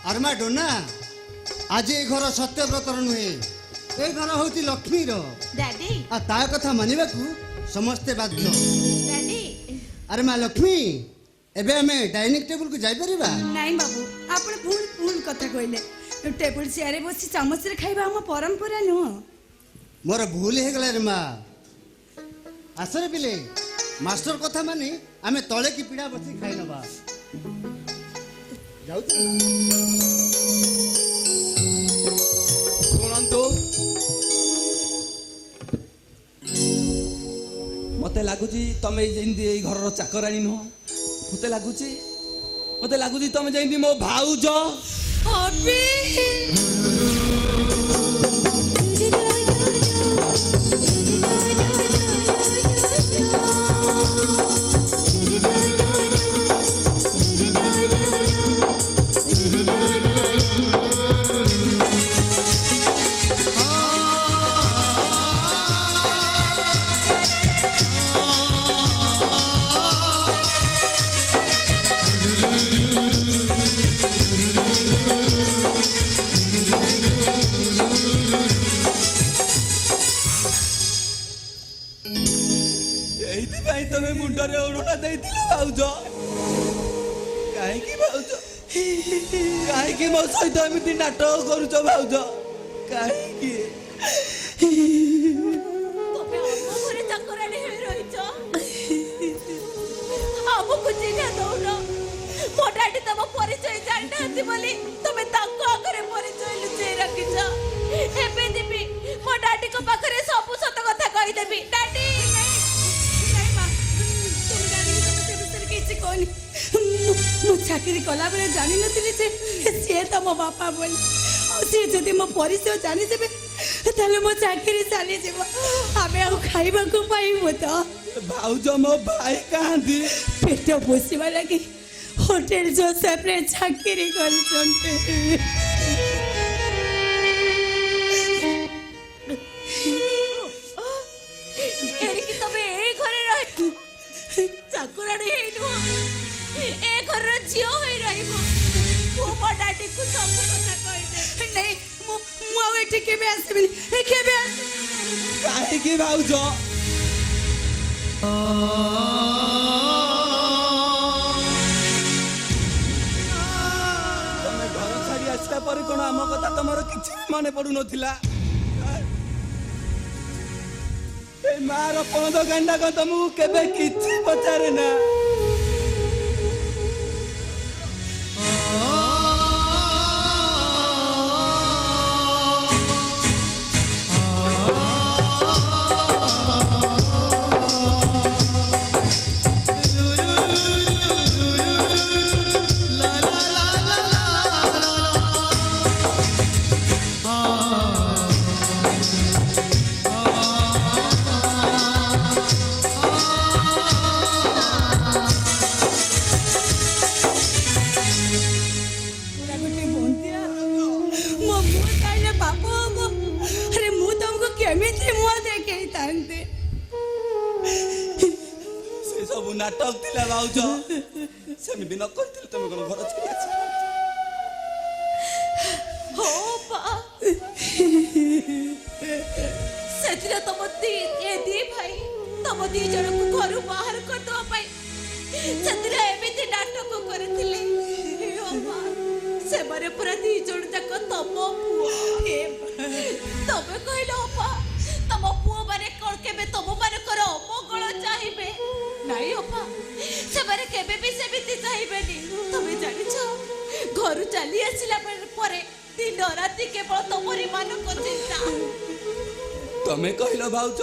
अरे माँ डोना आज ए घर सत्यव्रतर नुहे ए घर होती लक्ष्मी रो डैडी आ ता कथा मानिबा को समस्ते बाध्य। डैडी अरे माँ लक्ष्मी एबे हमें डाइनिंग टेबल को जाई परिबा नहीं बाबू आपण भूल भूल कथा कहले टेबल चेयर बसी चामच रे खाइबा हम परंपरा नुह मोर भूल हे गला रे माँ आसरे पिले मास्टर कथा मानी आमे तळे की पीड़ा बसी खाई नबा जाऊ ଶୁଣନ୍ତୁ ମତେ ଲାଗୁଛି ତମେ ଯେମିତି ଏଇ ଘରର ଚାକରାଣୀ ନୁହଁ ମତେ ଲାଗୁଛି ତମେ ଯେମିତି ମୋ ଭାଉଜ। ଏଇଥିପାଇଁ ତମେ ମୁଣ୍ଡରେ ଓଢ଼ଣା ଦେଇଥିଲ ଭାଉଜ। କାହିଁକି ଭାଉଜ କାହିଁକି ମୋ ସହିତ ଏମିତି ନାଟକ କରୁଛ ଭାଉଜ କାହିଁକି? ତମେ ଆମ ଘରେ ଚାକରାଣୀ ହେଇ ରହିଛ ଆମକୁ ଚିହ୍ନା ଦଉନ ମୋ ଡାଡି ତମ ପରିଚୟ ଜାଣିନାହାନ୍ତି ବୋଲି ତମେ ତାଙ୍କ ଆଗରେ ପରିଚୟ ଲୁଚେଇ ରଖିଛ। ଏବେ ଦେବି ମୋ ଡାଡିଙ୍କ ପାଖରେ ସବୁ ସତ କଥା କହିଦେବି। ଡାଡି मु चाकरी कला बेले जानी नथिली जे से त मो बापा बोली से जदि मो परिचय जानी जेबे ताले मो चाकरी चली जेबो आमे आ खाइबा को पाइबो त भाउज मो भाई कहांती पेट पोषिबा लागि होटल जोसेफ रे चाकरी करी चंटे एरिकी तमे ए घरे रह चाकराणी हेइ नुह ए घर झियो होई रहइबो मो ମୋ ଡାଡିକୁ ସବୁ କଥା କହିଦେ। नहीं मु आ एठी केबे आसीबिनी केबे କାହିଁକି ଭାଉଜ? ତମେ ଘର ଛାଡି ଆସିଲା ପରେ କଣ ଆମ କଥା ତମର କିଛି ବି ମନେ ପଡୁନଥିଲା? ଏ ମାର ପଣଦ ଗାଣ୍ଡା କଥା ତମକୁ କେବେ କିଛି ପଚାରେ ନା। जाते से सब नाटक थिला भाउज सेमिति न करथिल तमे कोन घर छाडी आछ हो बा ସେଥିରେ ତମ ଦି ଭାଇ ତମ ଦି ଜଣକୁ ଘରୁ ବାହାର କରିଦେବା ପାଇଁ ସେଥିରେ ଏମିତି ନାଟକ କରିଥିଲେ ସେମାନେ ପୁରା ଦି ଜଣ ଯାକ ତମ ପୁଅ ତମେ କହିଲ ଅପା ତମ ପୁଅ ମାନେ କଣ କେବେ ତମ ମାନଙ୍କର ଅମଙ୍ଗଳ ଚାହିଁବେ ନାଇଁ ଅପା ସେମାନେ କେବେ ବି ସେମିତି ଚାହିଁବେନି ତମେ ଜାଣିଛ ଘରୁ ଚାଲି ଆସିଲା ପରେ ଦିନ ରାତି କେବଳ ତମରି ମାନଙ୍କ ଚିନ୍ତା ତମେ କହିଲ ଭାଉଜ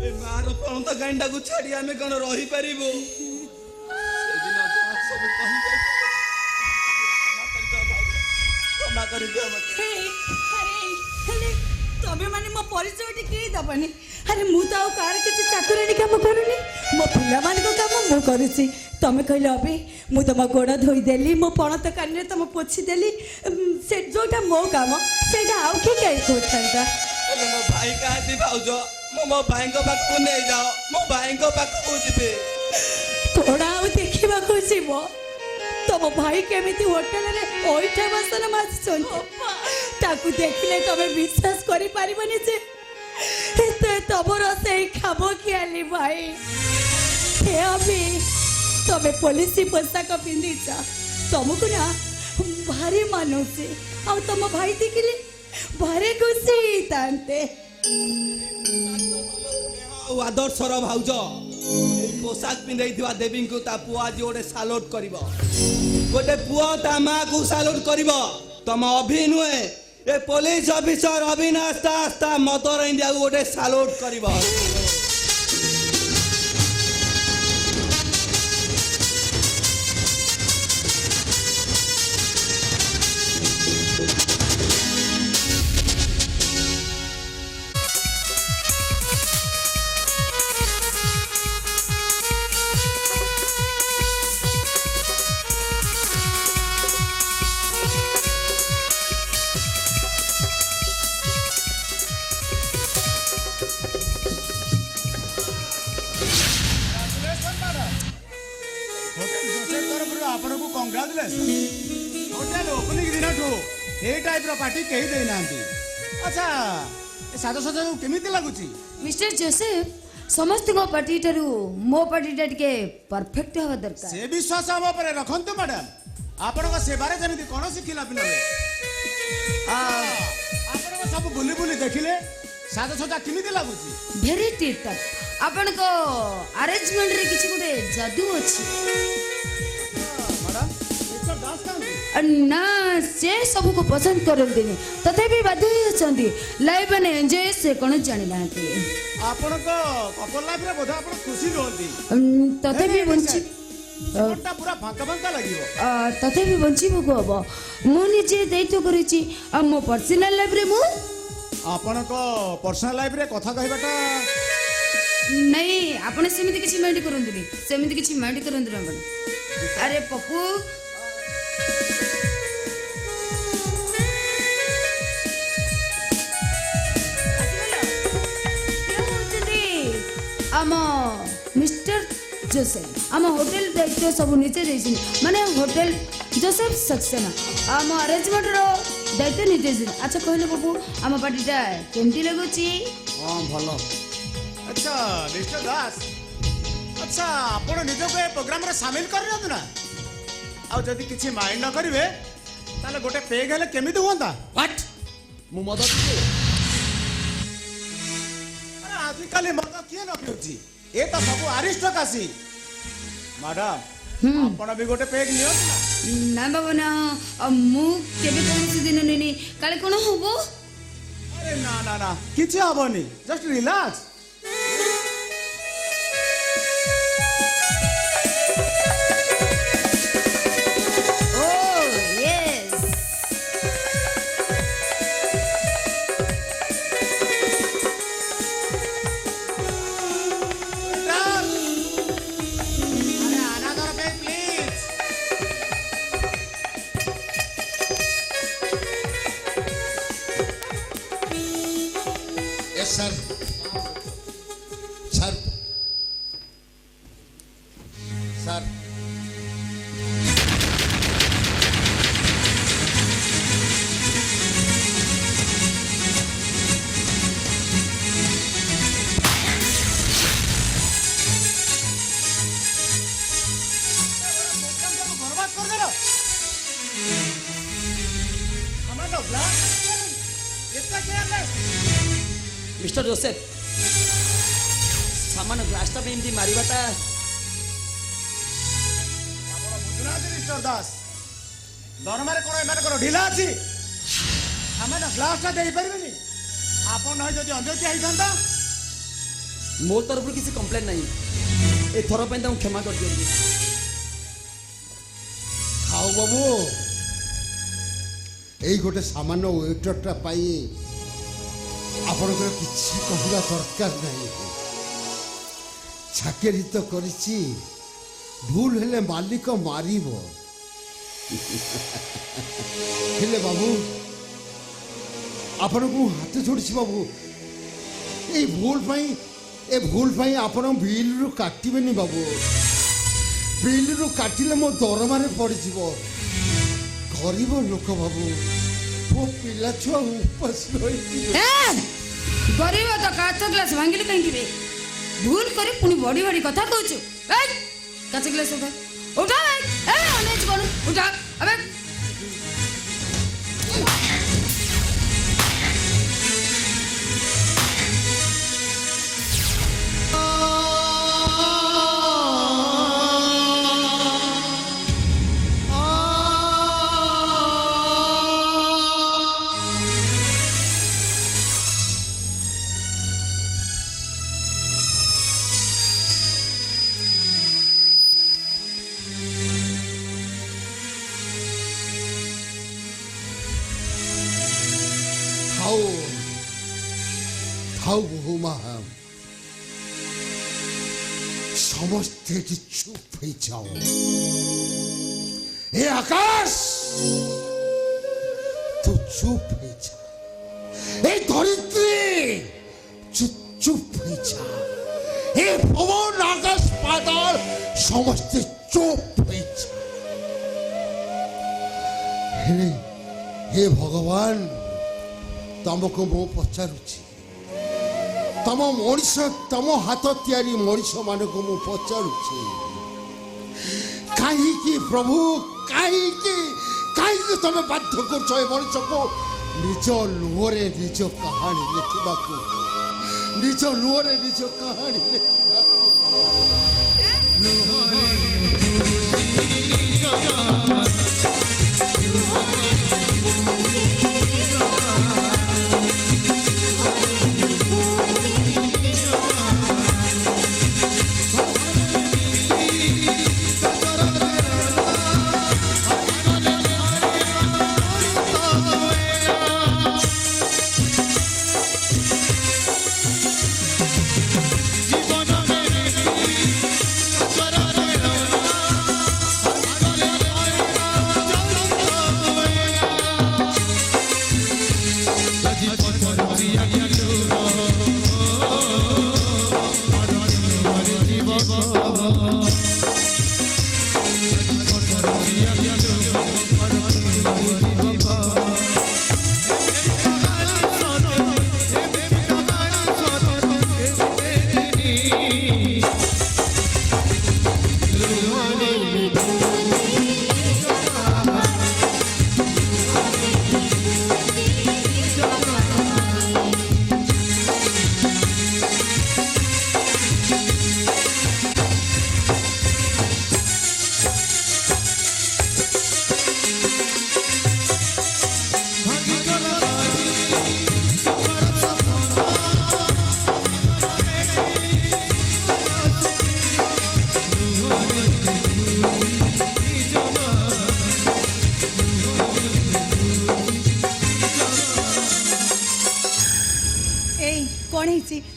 ଏ ମାର ପଣତ ଗାଣ୍ଡାକୁ ଛାଡି ଆମେ କଣ ରହି ପାରିବୁ ସେଦିନ ଯାହା ସବୁ କହି କ୍ଷମା କରିଦିଅ ମତେ ତମେ ମାନେ ମୋ ପରିଚୟ ଟିକେ ଦବନି ଆରେ ମୁଁ ତ ଆଉ କାହାର କିଛି ଚାକରାଣୀ କାମ କରୁନି ମୋ ପିଲାମାନଙ୍କ କାମ ମୁଁ କରୁଛି ତମେ କହିଲ ଅବି ମୁଁ ତମ ଗୋଡ଼ ଧୋଇଦେଲି ମୋ ପଣତ କାନିରେ ତମ ପୋଛିଦେଲି ସେ ଯୋଉଟା ମୋ କାମ ସେଇଟା ଆଉ କିଏ କାହିଁ କହୁଥାନ୍ତା ମୋ ଭାଇ କାହାନ୍ତି ଭାଉଜ ମୁଁ ମୋ ଭାଇଙ୍କ ପାଖକୁ ନେଇଯାଅ ମୋ ଭାଇଙ୍କ ପାଖକୁ ଯିବି କଣ ଆଉ ଦେଖିବାକୁ ଯିବ ତମ ଭାଇ କେମିତି ହୋଟେଲରେ ଅଇଠା ବାସନ ମାଜୁଛନ୍ତି ତାକୁ ଦେଖିଲେ ତମେ ବିଶ୍ୱାସ କରିପାରିବନି ଯେ ଏତେ ତମର ସେଇ ଖାବ ଖିଆଲି ଭାଇ ହେ ଅବି ତମେ ପୋଲିସ ପୋଷାକ ପିନ୍ଧିଛ ତମକୁ ନା ଭାରି ମାନୁଛି ଆଉ ତମ ଭାଇ ଦେଖିଲେ ଭାରି ଖୁସି ହେଇଥାନ୍ତେ ଆଉ ଆଦର୍ଶର ଭାଉଜ ଏଇ ପୋଷାକ ପିନ୍ଧେଇଥିବା ଦେବୀଙ୍କୁ ତା ପୁଅ ଆଜି ଗୋଟେ ସାଲୁଟ କରିବ ଗୋଟେ ପୁଅ ତା ମାକୁ ସାଲୁଟ କରିବ ତମ ଅଭି ନୁହେଁ ଏ ପୋଲିସ ଅଫିସର ଅବିନାଶ ଦାସ ତା ମଦର ଇଣ୍ଡିଆକୁ ଗୋଟେ ସାଲୁଟ କରିବ ଆପଣଙ୍କୁ କଂଗ୍ରାଚୁଲେସନ ହୋଟେଲ ଓପନିଂ ଦିନଠୁ ଏ ଟାଇପ୍ର ପାର୍ଟି କେହି ଦେଇନାହାନ୍ତି ଆଚ୍ଛା ଏ ସାଜସଜ୍ଜା କେମିତି ଲାଗୁଛି ମିଷ୍ଟର ଜୋସେଫ ସମସ୍ତଙ୍କ ପାର୍ଟି ଠାରୁ ମୋ ପାର୍ଟିଟା ଟିକେ ପରଫେକ୍ଟ ହେବା ଦରକାର ସେ ବିଶ୍ୱାସ ଆମ ଉପରେ ରଖନ୍ତୁ ମ୍ୟାଡାମ ଆପଣଙ୍କ ସେବାରେ ଯେମିତି କୌଣସି ଖିଲାପି ନ ହୁଏ ଆପଣଙ୍କ ସବୁ ବୁଲି ବୁଲି ଦେଖିଲେ ସାଜସଜ୍ଜା କେମିତି ଲାଗୁଛି ଭେରି ଟିପଟପ୍ ଆପଣଙ୍କ ଆରେଞ୍ଜମେଣ୍ଟରେ କିଛି ଗୋଟେ ଯାଦୁ ଅଛି ନା ସେ ସବୁକୁ ପସନ୍ଦ କରନ୍ତିନି ତଥାପି ବାଧ୍ୟ ହେଇ ଅଛନ୍ତି ଲାଇଫ୍ ମାନେ ଏନ୍ଜୟ ସେ କ'ଣ ଜାଣିନାହାନ୍ତି ଆପଣଙ୍କ କପଲ ଲାଇଫରେ ବୋଧେ ଆପଣ ଖୁସି ରୁହନ୍ତି ତଥାପି ବଞ୍ଚି ଜୀବନଟା ପୁରା ଫାଙ୍କା ଫାଙ୍କା ଲାଗିବ ତଥାପି ବଞ୍ଚିବାକୁ ହବ ମୁଁ ନିଜେ ଦାୟିତ୍ୱ କରିଛି ଆଉ ମୋ ପର୍ସନାଲ ଲାଇଫରେ ମୁଁ ଆପଣଙ୍କ ପର୍ସନାଲ ଲାଇଫରେ କଥା କହିବାଟା ନାଇଁ ଆପଣ ସେମିତି କିଛି ମାଇଣ୍ଡ କରନ୍ତୁନି ସେମିତି କିଛି ମାଇଣ୍ଡ କରନ୍ତୁନି ଆପଣ ଆରେ ପପୁ ଆମ ମିଷ୍ଟର ଜୋସେଫ ଆମ ହୋଟେଲ ଦାୟିତ୍ୱ ସବୁ ନିଜେ ଦେଇଛନ୍ତି ମାନେ ହୋଟେଲ ଜୋସେଫ ସକ୍ସେନା ଆମ ଆରେଞ୍ଜମେଣ୍ଟର ଦାୟିତ୍ୱ ନିଜେ ଦେଇଛନ୍ତି ଆଚ୍ଛା କହିଲେ ବାବୁ ଆମ ପାର୍ଟିଟା କେମିତି ଲାଗୁଛି ହଁ ଭଲ ଆଚ୍ଛା ମିଷ୍ଟର ଦାସ ଆଚ୍ଛା ଆପଣ ନିଜକୁ ଏ ପ୍ରୋଗ୍ରାମରେ ସାମିଲ କରିନିଅନ୍ତୁ ନା ଆଉ ଯଦି କିଛି ମାଇଣ୍ଡ ନ କରିବେ ତାହେଲେ ଗୋଟେ ପେଗ୍ ହେଲେ କେମିତି ହୁଅନ୍ତା ହ୍ୱାଟ ମୁଁ ମଦ ପିଏ ଆରେ ଆଜିକାଲି ମଦ କିଏ ନ ପିଉଛି ଏ ତ ସବୁ ଆରିଷ୍ଟୋକାସି ମ୍ୟାଡାମ ଆପଣ ବି ଗୋଟେ ପେଗ୍ ନିଅନ୍ତୁ ନା ନା ବାବୁ ନା ମୁଁ କେବେ କୌଣସି ଦିନ ନେନି କାଳେ କ'ଣ ହବ ଆରେ ନା ନା ନା କିଛି ହବନି just relax sir sir sir बर्बाद कर देलो हमारा ग्लास इतना क्या है मिस्टर जोसेफ सामान ग्लासटा पे एमती मारिबाटा ଆପଣ ବୁଝୁନାହାନ୍ତି ମିଷ୍ଟର ଦାସ ଦରମାରେ କ'ଣ ଏମାନଙ୍କର ଢିଲା ଅଛି ଆମେ ନା ଗ୍ଲାସଟା ଦେଇପାରିବେନି ଆପଣ ନହେଲେ ଯଦି ଅନ୍ୟଟି ହେଇଥାନ୍ତା ମୋ ତରଫରୁ କିଛି କମ୍ପ୍ଲେନ୍ ନାହିଁ ଏଥର ପାଇଁ ତାଙ୍କୁ କ୍ଷମା କରିଦିଅନ୍ତୁ ଖାଉ ବାବୁ ଏଇ ଗୋଟେ ସାମାନ୍ୟ ୱେଟରଟା ପାଇଁ ଆପଣଙ୍କର କିଛି କହିବା ଦରକାର ନାହିଁ ଚାକିରି ତ କରିଛି ଭୁଲ ହେଲେ ମାଲିକ ମାରିବ ହେଲେ ବାବୁ ଆପଣଙ୍କୁ ହାତ ଯୋଡ଼ିଛି ବାବୁ ଏଇ ଭୁଲ ପାଇଁ ଆପଣ ବିଲରୁ କାଟିବେନି ବାବୁ ବିଲରୁ କାଟିଲେ ମୋ ଦରମାରେ ପଡ଼ିଯିବ ଗରିବ ଲୋକ ବାବୁ ମୋ ପିଲା ଛୁଆ ଉପାସ ରହିଯିବେ ଗରିବ ତ କାଚ ଗ୍ଲାସ ଭାଙ୍ଗିଲେ କାହିଁକି ବେ ଭୁଲ କରି ପୁଣି ବଡି ବଡି କଥା କହୁଛୁ କାଚ ଗ୍ଲାସ ଉଠା ଉଠା ଅନେକ କଣ ଉଠା ଆବେ ଥାଉ ବୋହୁମା ସମସ୍ତେ ଏଠି ଚୁପ୍ ହେଇଯାଅ ଏ ଆକାଶ ତୁ ଚୁପ୍ ହେଇଯା ଏ ଧରିତ୍ରୀ ଚୁପ୍ ହେଇଯା ଏ ପବନ ଆକାଶ ପାତାଳ ସମସ୍ତେ ଚୁପ୍ ହେଇଯା हे भगवान तुमको मु पचारुची तम मनीष तम हाथ तैयारी मनीष मान को मु पचारुची कहीं प्रभु कहीं तुम बाध्य कर मनीष को निज लुहरे निज कहानी लिखा निज लुहरे निज कहानी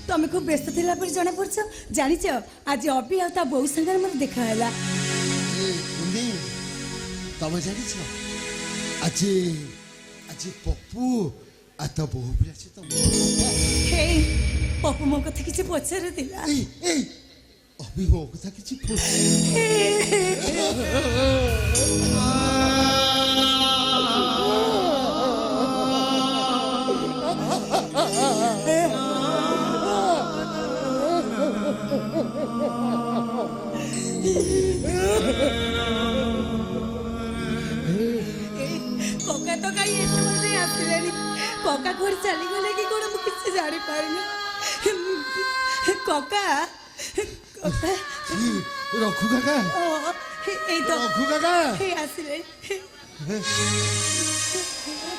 तुम्हें खूब व्यस्त थिला पर जना पड़छ जानिछ आज अभी आ ता बहु संगे मत देखा हैला तमे जानिछ आज आज पप्पू आ ता बहु बिलासी तम ହେଇ ପପୁ ମୋ କଥା କିଛି ପଚାରୁଥିଲା ଏଇ ଅଭି ମୋ କଥା କିଛି କକା ତ କାହିଁ ଏତେ ମତେ ଆସିଲେଣି କକା ଘରେ ଚାଲିଗଲେ କି କଣ ମୁଁ କିଛି ଜାଣିପାରୁନି କକା କକା ରଘୁ କାକା ଏଇ ତ ରଘୁ କାକା ହେଇ ଆସିଲେ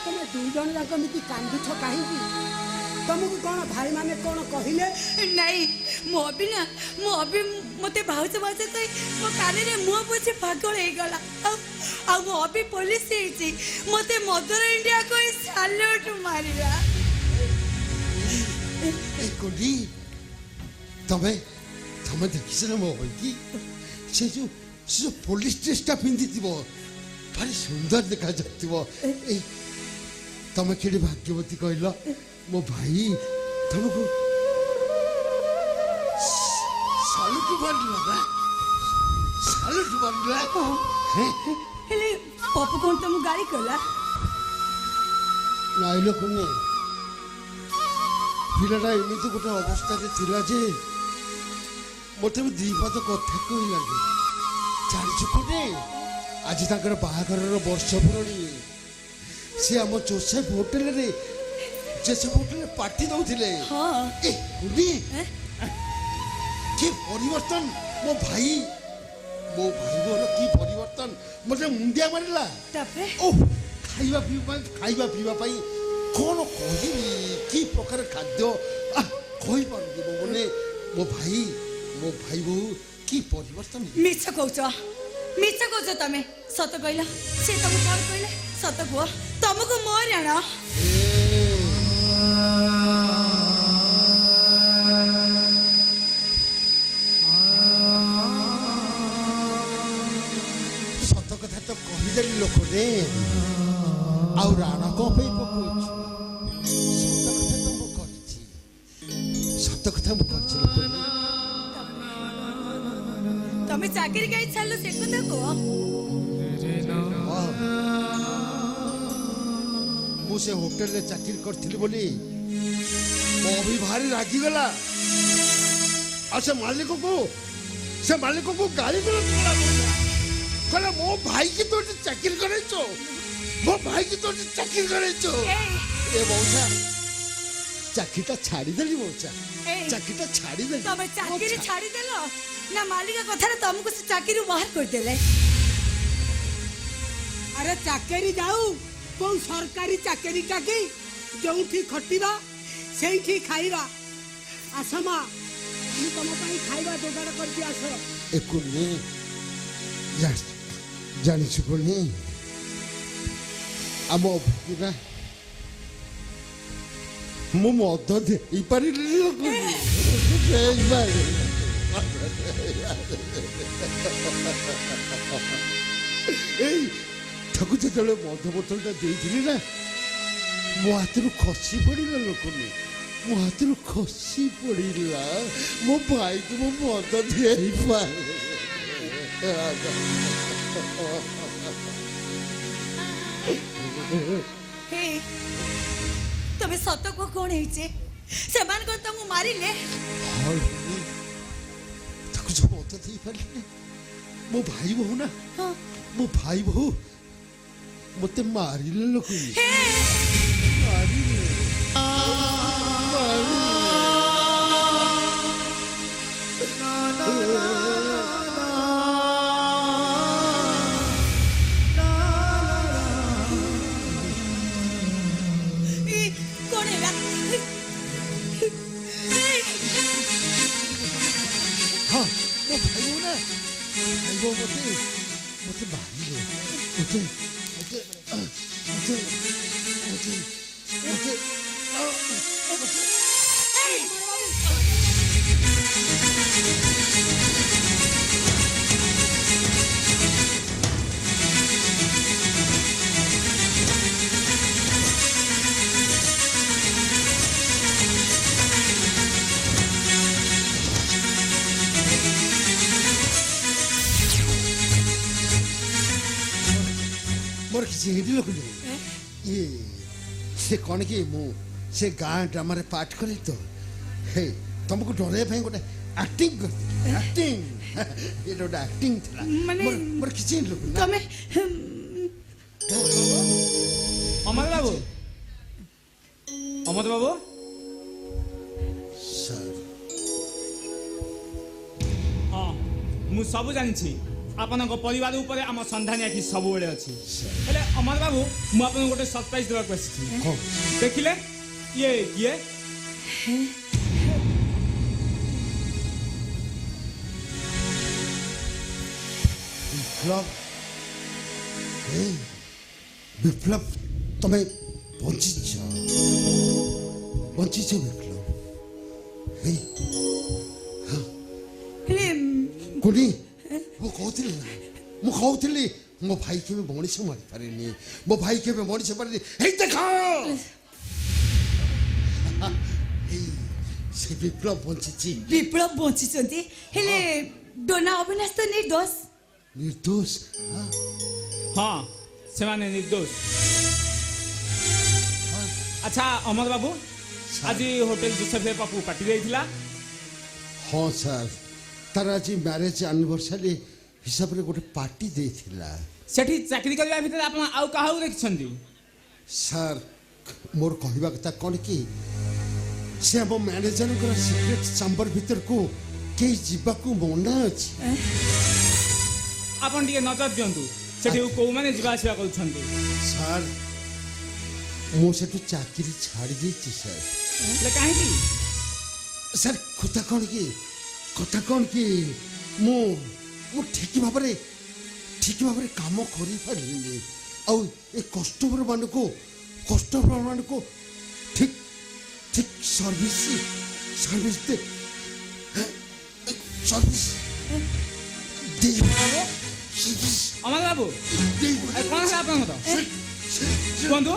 ତମେ ଦୁଇ ଜଣ ଯାକ ଏମିତି କାନ୍ଦୁଛ କାହିଁକି ତମକୁ କଣ ଭାଇମାନେ କଣ କହିଲେ ନାଇଁ ମୋ ଅବି ମତେ ଭାଉଜ କହି ମୋ କାନରେ ମୁହଁ ପୋଛି ପାଗଳ ହେଇଗଲା ଆଉ ମୋ ଅବି ପୋଲିସ ହେଇଛି ମତେ ମଦର ଇଣ୍ଡିଆ କହି ସାଲ୍ୟୁଟ ମାରିଲା କୋଡି ତମେ ଦେଖିଛ ନା ମୋ ଭାଇକି ସେ ଯୋଉ ପୋଲିସ ଡ୍ରେସଟା ପିନ୍ଧିଥିବ ଭାରି ସୁନ୍ଦର ଦେଖାଯାଉଥିବ ଏଇ ତମେ କେଡେ ଭାଗ୍ୟବତୀ କହିଲ ମୋ ଭାଇ ତମକୁ ସାଲୁଟ ମାରିଲା ହେଲେ ପପୁ କଣ ତମକୁ ଗାଳି କଲା ନାଇଁ ଲୋ କୁନି ପିଲାଟା ଏମିତି ଗୋଟେ ଅବସ୍ଥାରେ ଥିଲା ଯେ ମୋତେ ବି ଦି ପାଦ କଥା କହିଲାନି ଜାଣିଛୁ କୋଟେ ଆଜି ତାଙ୍କର ବାହାଘରର ବର୍ଷ ପୁରଣି ସେ ଆମ ଜୋସେଫ ହୋଟେଲରେ ପାର୍ଟି ଦଉଥିଲେ କି ପରିବର୍ତ୍ତନ ମୋ ଭାଇ ମୋର କି ପରିବର୍ତ୍ତନ ମୋତେ ମୁଣ୍ଡିଆ ମାରିଲା ଖାଇବା ପିଇବା ପାଇଁ କଣ କହିବି କି ପ୍ରକାର ଖାଦ୍ୟ କହିପାରୁନି ମୋ ମନେ ମୋ ଭାଇ ବୋହୁ କି ପରିବର୍ତ୍ତନ ମିଛ କହୁଛ ତମେ ସତ କହିଲ ସେ ତମକୁ କଣ କହିଲେ ସତ କୁହ ତମକୁ ମୋ ରାଣ ସତ କଥା ତ କହିଦେଲି ଲୋକରେ ଆଉ ରାଣ କଣ ପାଇଁ ପକଉଛୁ ସତ କଥା ମୁଁ କରିଛି ଲୋକ ତମେ ଚାକିରି କାହିଁ ଛାଡ଼ିଲ ସେ କଥା କୁହ ମୁଁ ସେ ହୋଟେଲରେ ଚାକିରି କରିଥିଲି ବୋଲି ମୋ ବି ଭାରି ରାଗିଗଲା ଆଉ ସେ ମାଲିକକୁ ଗାଳି କହିଲା ମୋ ଭାଇକି ତୁ ଚାକିରି କରାଇଛ ଏ ମଉସା ଚାକିରିଟା ଛାଡ଼ିଦେଲି ମଉସା ଚାକିରିଟା ଛାଡ଼ିଦେଲି ତମେ ଚାକିରି ଛାଡ଼ିଦେଲ ନା ମାଲିକ କଥାରେ ତମକୁ ସେ ଚାକିରି ବାହାର କରିଦେଲେ ଆରେ ଚାକିରି ଯାଉ କୋଉ ସରକାରୀ ଚାକିରି କାକି ଯୋଉଠି ଖଟିବା ସେଇଠି ଖାଇବା ଆସମା ମୁଁ ତମ ପାଇଁ ଖାଇବା ଯୋଗାଡ଼ କରିଛି ଆସ ଏକୁନି ଜାଣିଛୁ କୁନି ଆମ ଅଭିଜ୍ଞତା ମୁଁ ମଦ ଦେଇପାରିଲି ଏଇ ତାକୁ ଯେତେବେଳେ ମଦ ବୋତଲଟା ଦେଇଥିଲି ନା ମୋ ହାତରୁ ଖସି ପଡ଼ିଲା ଲୋକନି ମୋ ହାତରୁ ଖସି ପଡ଼ିଲା ମୋ ଭାଇକୁ ମୁଁ ମଦ ଦେଇପାରେ ତମେ ସତ କୁହ କଣ ହେଇଛି ସେମାନେ କଣ ତମକୁ ମାରିଲେ ତାକୁ ଯୋଉ ମଦ ଦେଇପାରିଲି ମୋ ଭାଇ ବୋହୁ ନା ମୋ ଭାଇ ବୋହୁ ମତେ ମାରିଲେ ଲୋକ କଣ ହେଲା ହଁ ମୋ ଭାଇ ବୋହୁ ନା ଭାଇ ବୋହୁ ମତେ ମାରିଲେ मोर किसी हेडी लोक ये से कौन कि मु से गाँ ड्रामा रे पाठ करे तो हे तुमको डरे भाई गोटे एक्टिंग कर एक्टिंग ये गोटे एक्टिंग था माने मोर किसी लोक तमे ଅମର ବାବୁ ଅମର ବାବୁ सर ହଁ ମୁଁ ସବୁ ଜାଣିଛି ଆପଣଙ୍କ ପରିବାର ଉପରେ ଆମ ସନ୍ଧାନୀ ଆଖି ସବୁବେଳେ ଅଛି ହେଲେ ଅମର ବାବୁ ମୁଁ ଆପଣଙ୍କୁ ଗୋଟେ ସରପ୍ରାଇଜ ଦେବାକୁ ଆସିଛି कौन ଦେଖିଲେ ଇଏ କିଏ विप्लव हे विप्लव तुम्हें बंचिछ विप्लव हे हेले कोनी मु कहूली मो भाई के मनीष मारी पारे मो भाई के मनीष मारे हे देखा से विप्लव बंचिछि विप्लव बଞ୍ଚିଛନ୍ତି ହେଲେ ଡୋନା ଅବିନାଶ ତ ନିର୍ଦୋଷ निर्दोष ହଁ ସେମାନେ ନିର୍ଦ୍ଦୋଷ ଆଚ୍ଛା ଅମର ବାବୁ ଆଜି ହୋଟେଲ ଜୋସେଫ ପାଖକୁ ପାର୍ଟି ଦେଇଥିଲା हाँ सर तार आज मैरेज एनिवर्सरी हिसाब रे गोटे पार्टी देथिला ସେଠି ଚାକିରି କରିବା ଭିତରେ ଆପଣ ଆଉ କାହାକୁ ଦେଖିଛନ୍ତି सर मोर कहवा कथा कौन कि से हम मैनेजर सिक्रेट चैम्बर भीतर को कई जीवाकू मना अच्छी ଆପଣ ଟିକେ ନଜର ଦିଅନ୍ତୁ ସେଠି କୋଉମାନେ ଯିବା ଆସିବା କରୁଛନ୍ତି सर मु सेठू चाकरी छाड़ी देछि सर ହେଲେ काहेकि सर कथा कौन कि मु ठीक भाव काम करि पारिनी आ ए कस्टमर मान को ठीक सर्विस दे सर्विस दे ଅମର ବାବୁ କ'ଣ ହେଲା ଆପଣଙ୍କର କୁହନ୍ତୁ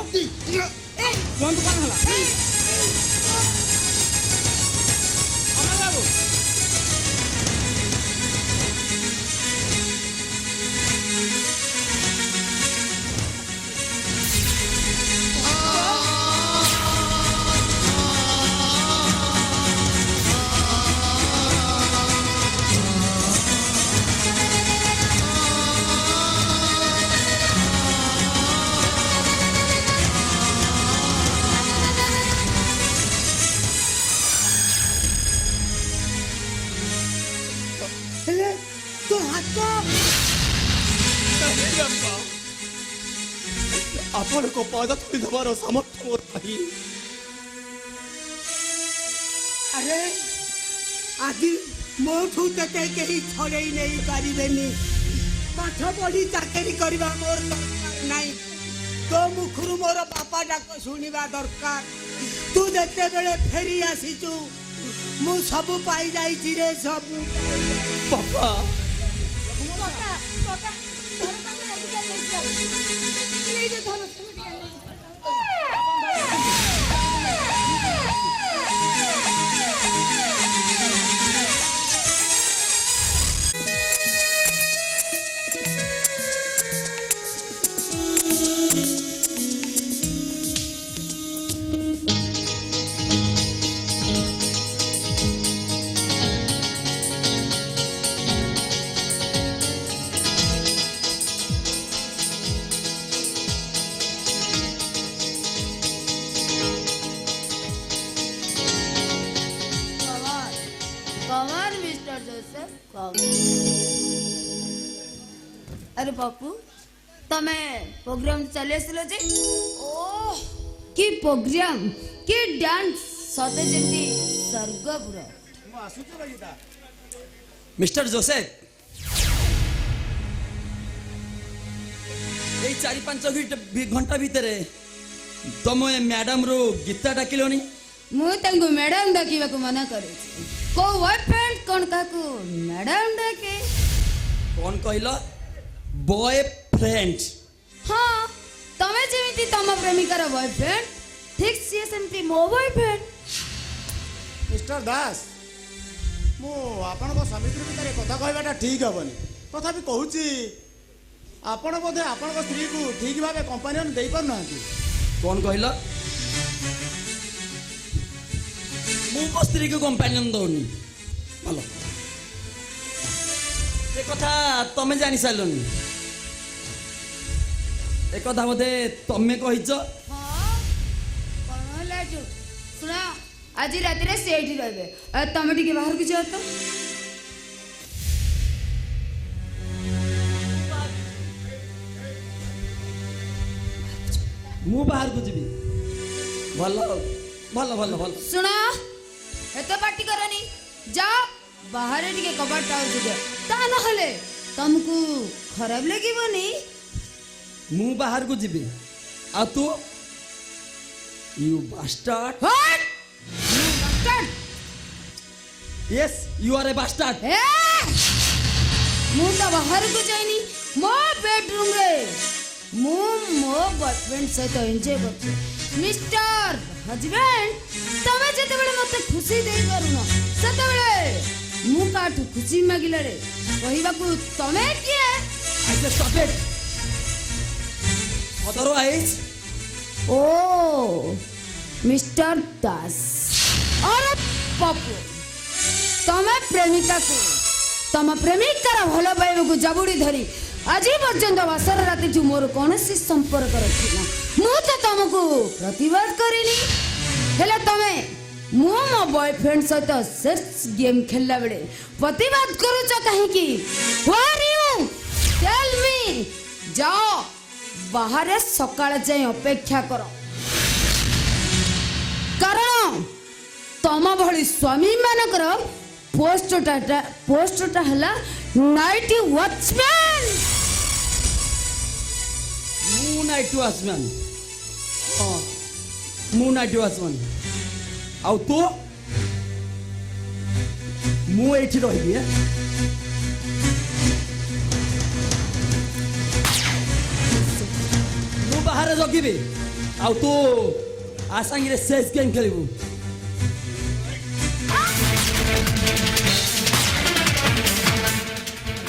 କୁହନ୍ତୁ କ'ଣ ହେଲା ଅମର ବାବୁ ହେଲେ ତୋ ହାତ ଆପଣଙ୍କ ପାଦ ଧରି ଦେବାର ସାମର୍ଥ୍ୟ ମୋର ନାହିଁ ଆରେ ଆଜି ମୋଠୁ ତତେ କେହି ଛଡ଼େଇ ନେଇ ପାରିବେନି ପାଠ ପଢ଼ି ଚାକିରି କରିବା ମୋର ଦରକାର ନାହିଁ ତୋ ମୁଖରୁ ମୋର ବାପା ଡାକ ଶୁଣିବା ଦରକାର ତୁ ଯେତେବେଳେ ଫେରି ଆସିଛୁ ମୁଁ ସବୁ ପାଇଯାଇଛି ରେ ସବୁ ବାପା कमान मिस्टर जोसेफ कमान अरे बापू तमे प्रोग्राम चले आसिल जे ओह की प्रोग्राम की डांस सते जेंती स्वर्गपुर मिस्टर जोसेफ এই 4-5 ঘন্টা ভিতরে তুমি ম্যাডাম রো গীতা ডাকিলনি ମୁଁ ତାଙ୍କୁ ମ୍ୟାଡାମ ଡାକିବାକୁ ମନା କରୁଛି କୋଉ ବୟଫ୍ରେଣ୍ଡ କ'ଣ କାହାକୁ ମ୍ୟାଡାମ ଡାକେ কোন কহিল বয়ফ্রেন্ড ହଁ ତମେ ଯେମିତି ତମ ପ୍ରେମିକାର ବୟଫ୍ରେଣ୍ଡ ଠିକ୍ ସିଏ ସେମିତି ମୋ ବୟଫ୍ରେଣ୍ଡ ମିଷ୍ଟର ଦାସ ମୁଁ ଆପଣଙ୍କ ସ୍ୱାମୀ ଭିତରେ କଥା କହିବାଟା ଠିକ୍ ହେବନି ତଥାପି କହୁଛି ଆପଣ ବୋଧେ ଆପଣଙ୍କ ସ୍ତ୍ରୀକୁ ଠିକ୍ ଭାବେ କମ୍ପାନିଅନ୍ ଦେଇପାରୁନାହାନ୍ତି। କ'ଣ କହିଲ? ମୁଁ ମୋ ସ୍ତ୍ରୀକୁ କମ୍ପାନିଅନ୍ ଦଉନି। ଭଲ, ଏ କଥା ତମେ ଜାଣି ସାରିଲନି। ଏ କଥା ବୋଧେ ତମେ କହିଛ। କଣ ହେଲା ଏଠୁ? ଶୁଣ, ଆଜି ରାତିରେ ସେ ଏଇଠି ରହିବେ। ତମେ ଟିକେ ବାହାରକୁ ଯାଅ ତ। ମୁଁ ବାହାରକୁ ଯିବି। ଭଲ ଭଲ ଭଲ ଭଲ। ଶୁଣ, ଏତେ ପାଟି କରନି। ଯାଅ ବାହାରେ ଟିକେ କବାଟ ଆଉଜି ଦିଅ, ତା ନହେଲେ ତମକୁ ଖରାପ ଲାଗିବନି। ମୁଁ ବାହାରକୁ ଯିବି। ଆଉ ତୁ? You bastard. ହଟ୍! You bastard! Yes, you are a bastard. ଏ! ମୁଁ ତ ବାହାରକୁ ଯାଇନି, ମୋ ବେଡରୁମରେ ମୁଁ ମୋ ବୟଫ୍ରେଣ୍ଡ ସହିତ ଏନ୍ଜୟ କରୁଛି। ମିଷ୍ଟର ହଜବେଣ୍ଡ, ତମେ ଯେତେବେଳେ ମତେ ଖୁସି ଦେଇପାରୁନ ସେତେବେଳେ ମୁଁ କାଠୁ ଖୁସି ମାଗିଲାରେ କହିବାକୁ ତମେ କିଏ? I said stop it. Otherwise, ଓ ମିଷ୍ଟର ଦାସ, ଅରେ ପପୁ, ତମେ ପ୍ରେମିକାକୁ ତମ ପ୍ରେମିକାର ଭଲ ପାଇବାକୁ ଜାବୁଡ଼ି ଧରି ଆଜି ପର୍ଯ୍ୟନ୍ତ ବାସର ରାତିଠୁ ମୋର କୌଣସି ସମ୍ପର୍କ ରଖିନ। ମୁଁ ତ ତମକୁ ପ୍ରତିବାଦ କରିନି, ହେଲେ ତମେ ମୁଁ ମୋ ବୟଫ୍ରେଣ୍ଡ ସହିତ ସେକ୍ସ ଗେମ୍ ଖେଳିଲା ବେଳେ ପ୍ରତିବାଦ କରୁଛ କାହିଁକି? Where you? Tell me. ଯାଅ ବାହାରେ ସକାଳ ଯାଏଁ ଅପେକ୍ଷା କର, କାରଣ ତମ ଭଳି ସ୍ୱାମୀ ମାନଙ୍କର ପୋଷ୍ଟଟା ହେଲା ନାଇଟ୍ ୱାଚମ୍ୟାନ୍। ମୁଁ ନାଇଟ୍ ୱାଚମ୍ୟାନ୍। ହଁ, ମୁଁ ନାଇଟ୍ ୱାଚମ୍ୟାନ୍। ଆଉ ତୁ? ମୁଁ ଏଇଠି ରହିବି। ମୁଁ ବାହାରେ ଜଗିବି, ଆଉ ତୁ ଆ ସାଙ୍ଗରେ ସେକ୍ସ ଗେମ୍ ଖେଳିବୁ।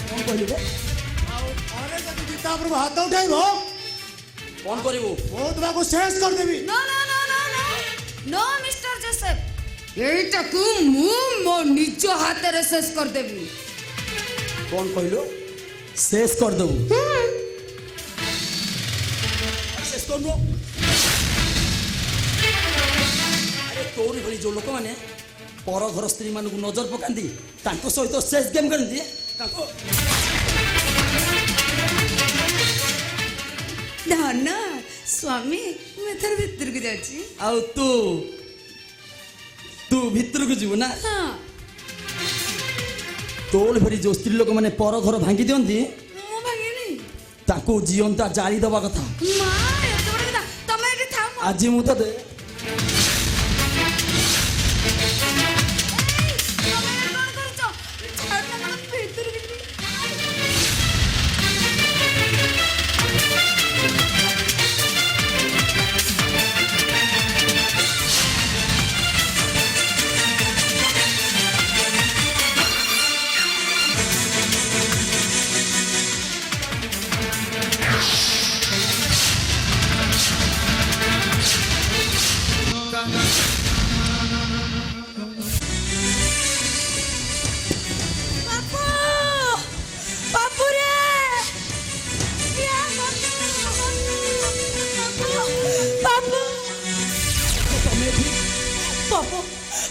କ'ଣ କହିଲୁ? ଆଉ ଘରେ ଯଦି ଗୀତା ଉପରକୁ ହାତ ଉଠାଇବ କ'ଣ କରିବୁ? ମୁଁ ତୁମକୁ ଶେଷ କରିଦେବି। No no no no no no mister Joseph, ଏଇଟାକୁ ମୁଁ ମୋ ନିଜ ହାତରେ ଶେଷ କରିଦେବି। କ'ଣ କହିଲୁ? ଶେଷ କରିଦେବୁ? ଶେଷ କରିବୁ? ଆରେ ତୋରି ଭଳି ଯୋଉ ଲୋକମାନେ ପର ଘର ସ୍ତ୍ରୀ ମାନଙ୍କୁ ନଜର ପକାନ୍ତି, ତାଙ୍କ ସହିତ ଶେଷ ଗେମ୍ କରନ୍ତି, ତାଙ୍କୁ ଧନ ସ୍ୱାମୀ, ମୁଁ ଏଥର ଭିତରକୁ ଯାଉଛି। ଆଉ ତୁ ଭିତରକୁ ଯିବୁ ନା? ହଁ, ତୋଳି ଭଳି ଯୋଉ ସ୍ତ୍ରୀ ଲୋକମାନେ ପର ଘର ଭାଙ୍ଗି ଦିଅନ୍ତି, ମୁଁ ଭାଙ୍ଗିନି। ତାଙ୍କୁ ଜିଅନ୍ତା ଜାଳି ଦେବା କଥା। ମା, ଏତେ ବଡ଼ କଥା। ତମେ ଏଠି ଥାଅ। ଆଜି ମୁଁ ତତେ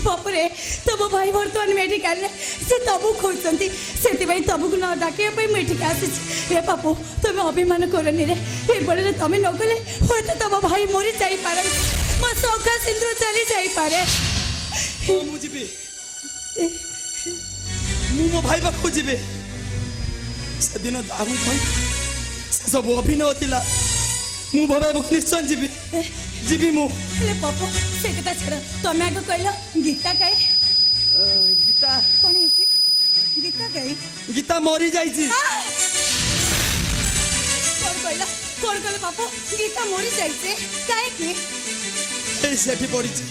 ବାପରେ, ତମ ଭାଇ ବର୍ତ୍ତମାନ ମେଡିକାଲରେ, ସେ ତମକୁ ଖୋଜୁଛନ୍ତି। ସେଥିପାଇଁ ତମକୁ ନ ଡାକିବା ପାଇଁ ମୁଁ ଏଠିକି ଆସିଛି। ରେ ବାପୁ, ତମେ ଅଭିମାନ କରନି ରେ। ଏଭଳିରେ ତମେ ନ ଗଲେ ହୁଏତ ତମ ଭାଇ ମରି ଯାଇପାରନ୍ତି, ମୋ ସଖା ସିନ୍ଦୁର ଚାଲି ଯାଇପାରେ। ମୁଁ ଯିବି, ମୁଁ ମୋ ଭାଇ ପାଖକୁ ଯିବି। ସେଦିନ ଯାହା ପାଇଁ ସେ ସବୁ ଅଭିନୟ ଥିଲା। ମୁଁ ଭବାଇବାକୁ ନିଶ୍ଚୟ ଯିବି, ଯିବି ମୁଁ। ହେଲେ ବାପୁ, ସେ କଥା ଛାଡ଼। ତମେ ଆଗ କହିଲ ଗୀତା କାଏ? ଗୀତା କ'ଣ ହେଇଛି? ଗୀତା କାଏ? ଗୀତା ମରି ଯାଇଛି। କ'ଣ କହିଲ? କ'ଣ କହିଲ ବାପୁ? ଗୀତା ମରି ଯାଇଛି କାହିଁକି? ଏଇ ସେଠି ପଡ଼ିଛି।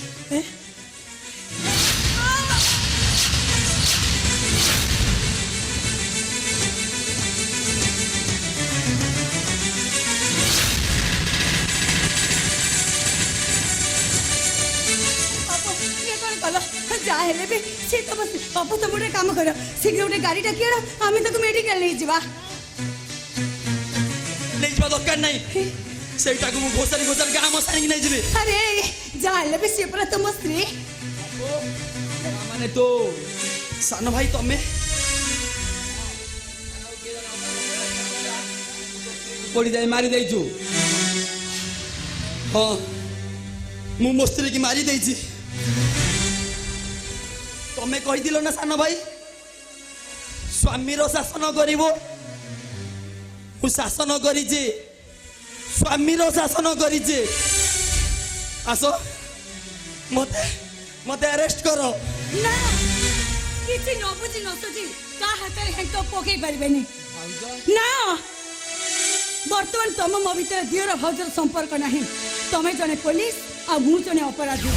जा हेले भी से तो बस बाबू तो गोटे काम कर शीघ्र गोटे गाड़ी डाकी आम ताको मेडिकल नहीं जावा नहीं जावा दरकार नहीं सेटा को घोषारी घोषारी गाँ मसानी नहीं जीवे अरे जा हेले भी से पूरा तुम स्त्री माने तो सान भाई तमे पड़ी जाए मारी देइछु हाँ मु मो स्त्री की मारी देइछि तमे कहि दिलो ना सान भाई स्वामी रो शासन करिवो मु शासन करिछि स्वामी रो शासन करिछि आसो मते मते अरेस्ट करो ना किसी न बुझी न सुझी ता हाथ रे तो पकई परबेनी ना बर्तमान तुम मो भीतर दियर भौजर संपर्क नहीं तमे जने पुलिस आ मु जने अपराधी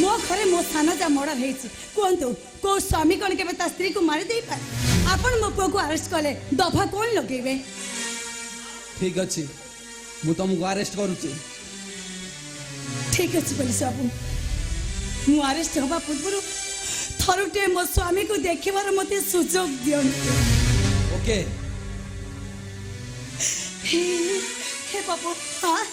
मो घरे मो साना जा मर्डर हेछि कोंतु को स्वामी कोन केबे ता स्त्री को मारि देई पार आपण मो को अरेस्ट कले दफा कोन लगेबे ठीक अछि मु तुमको अरेस्ट करूछि ठीक अछि पुलिस बाबू मु अरेस्ट होबा पूर्व थरुटे मो स्वामी को देखिबार मते सुजोग दियन ओके हे बाबू हाँ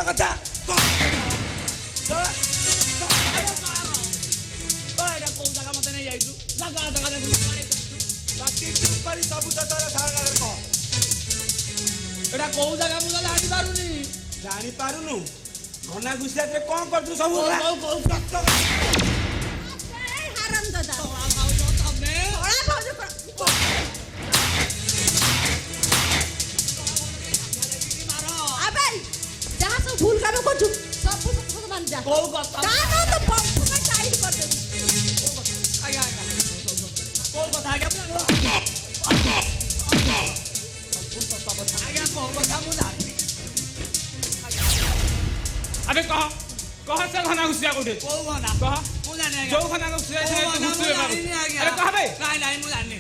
କଥା ଏଇଟା କୋଉ ଜାଗା ମତେ ନେଇ ଯାଇଛୁ ଜାଗା ଜାଗା କରି ସବୁ ତ ତୋର ସାଙ୍ଗରେ କହ ଏଇଟା କୋଉ ଜାଗା ମୁଁ ତ ଜାଣିପାରୁନି ଜାଣିପାରୁନୁ ଘନା ଗୁଜରାଟରେ କ'ଣ କରୁଛୁ ସବୁ ହାରାମ ଦାଦା ତମେ କଳା ଭାଉଜ ଆବେ ଯାହା ସବୁ ଭୁଲ କାମ କରୁଛୁ ସବୁ ମାନ ଯା କୋଉ କଥା ତା ନା ତ ବମ୍ପ ପାଇଁ ସାଇଡ କରିଦେବି ଆଜ୍ଞା ଆଜ୍ଞା କୋଉ କଥା ଆଜ୍ଞା ଆଜ୍ଞା କୋଉ କଥା ମୁଁ ଜାଣିନି আবে কহ কহ সে ঘনা ঘুষিয়া কোঠে କୋଉ ଘନା কহ ମୁଁ ଜାଣିନି ଆଜ୍ଞା ଯୋଉ ଘନା ଘୁଷିয়া କୋଉ ସେ ଘନା ମୁଁ ଘୁଷିବେ ବାବୁ ଜାଣିନି ଆଜ୍ଞା ଆରେ କହବେ ନାଇଁ ନାଇଁ ମୁଁ ଜାଣିନି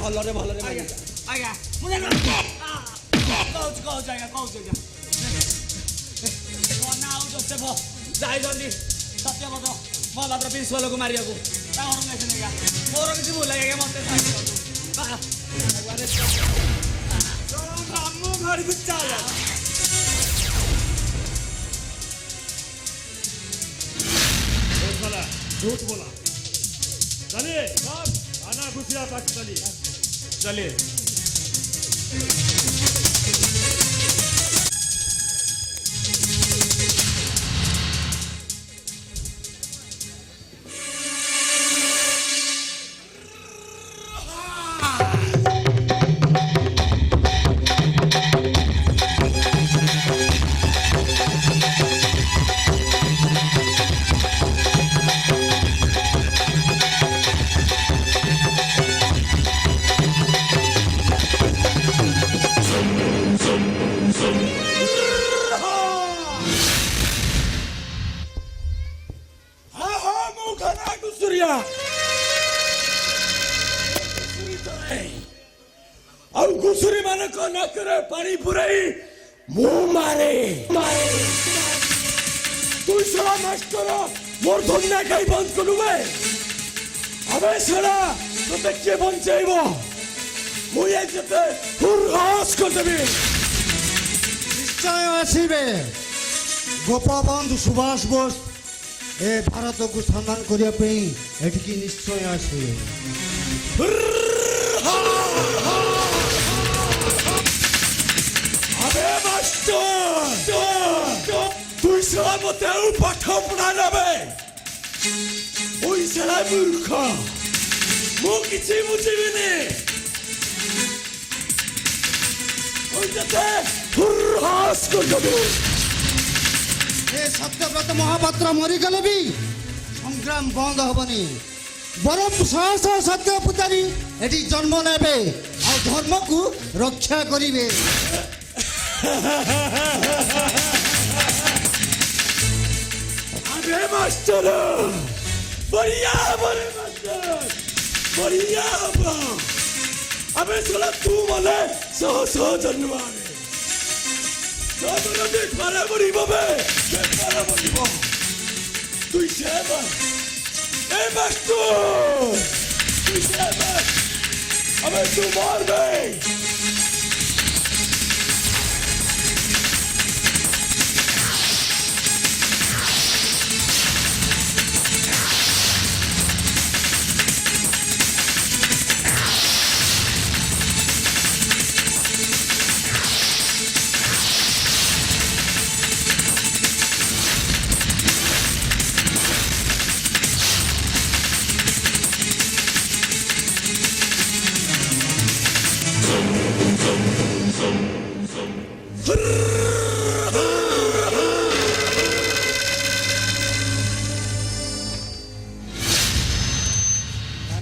ଭଲରେ ଭଲରେ ଆଜ୍ଞା ମୁଁ ଜାଣିନି କହୁଛି ଆଜ୍ଞା କହୁଛି ଆଜ୍ଞା ଘନା ଆଉ ଜୋସେଫ ଯାଇଛନ୍ତି ସତ୍ୟବ୍ରତ ମହାପାତ୍ର ପ୍ରିନ୍ସିପାଲକୁ ମାରିବାକୁ ତାଙ୍କର ନେଇଛନ୍ତି ଆଜ୍ଞା ମୋର କିଛି ଭୁଲ ଆଜ୍ଞା ମତେ ଆମ ଘରକୁ ଚାଲ साला झूठ बोला चलिए सब आना घुसिया पास चलिए চলিয়ে ଆଉ ଘୁଷୁରୀ ମାନଙ୍କ ନାକରେ ପାଣି ପୁରାଇ ମୁଁ ମାରେ তুই শালা মাস্টার মোর ধন্যা খাই বন্ধ করলু বে আবে শালা তোতে কে বঞ্চাইব মুই যেতে হুরহাস করে দেবি ନିଶ୍ଚୟ ଆସିବେ ଗୋପବନ୍ଧୁ ସୁଭାଷ ବୋଷ ଏ ଭାରତକୁ ସନ୍ଧାନ କରିବା ପାଇଁ ଏଠିକି ନିଶ୍ଚୟ ଆସିବେ আবে মাস্টার তুই শালা মতে পাঠ পড়া নেবে ওই শালা মূর্খ মু কিছু বুঝিবিনি ওই যেতে হুরহাস করে দেবি ଏ ସତ୍ୟବ୍ରତ ମହାପାତ୍ର ମରିଗଲେ ବି ସଂଗ୍ରାମ ବନ୍ଦ ହବନି ବରଂ ଶହ ଶହ ସତ୍ୟ ପୂଜାରୀ ଏଠି ଜନ୍ମ ନେବେ ଆଉ ଧର୍ମକୁ ରକ୍ଷା କରିବେ আবে মাস্টার বড়িয়া বলে মাস্টার বড়িয়া বা আবে শালা তু মানে সহ সহ জন্মাবে তোমরা দেখবারে মরিব বে দেখবারে মরিব তুই সেবা এ মাস্টার তুই সেবা আবে তুই মরবে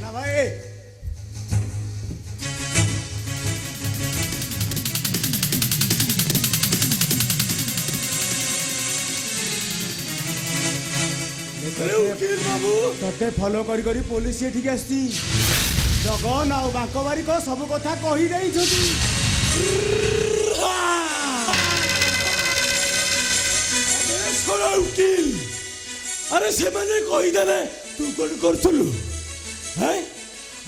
না ভাই আরে উকিল বাবু তোতে ফলো করি করি পুলিশ এঠিকি আসছি জগন ଆଉ ବାଙ୍କ ବାରିକ ସବୁ କଥା କହି ଦେଇଛନ୍ତି ଉକିଲ ଆରେ ସେମାନେ କହିଦେଲେ ତୁ କଣ କରୁଥିଲୁ हैं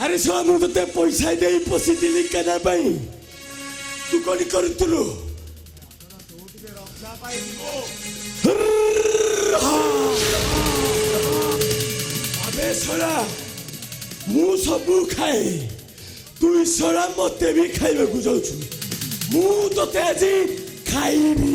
अरे साला मुझे ते पैसा दे पोसी दिली केना भाई तू कोनी करतुलु अबे साला मु सब खाए तू साला मते भी खाइबे को जाउछु मु तो तेजी खाइबी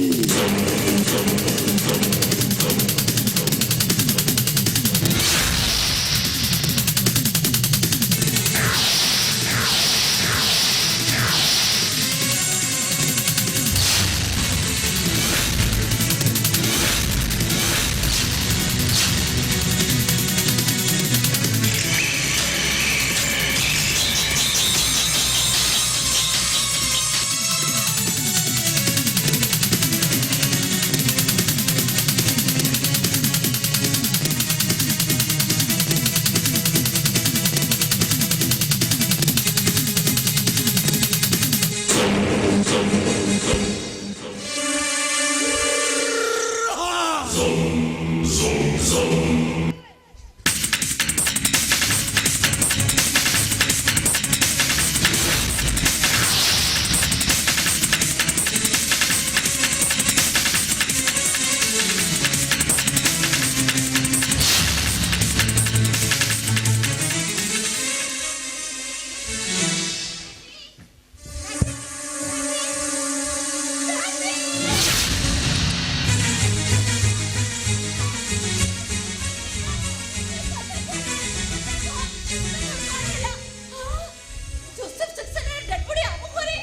जोसेफ सक्सेना डेड बॉडी आमु करे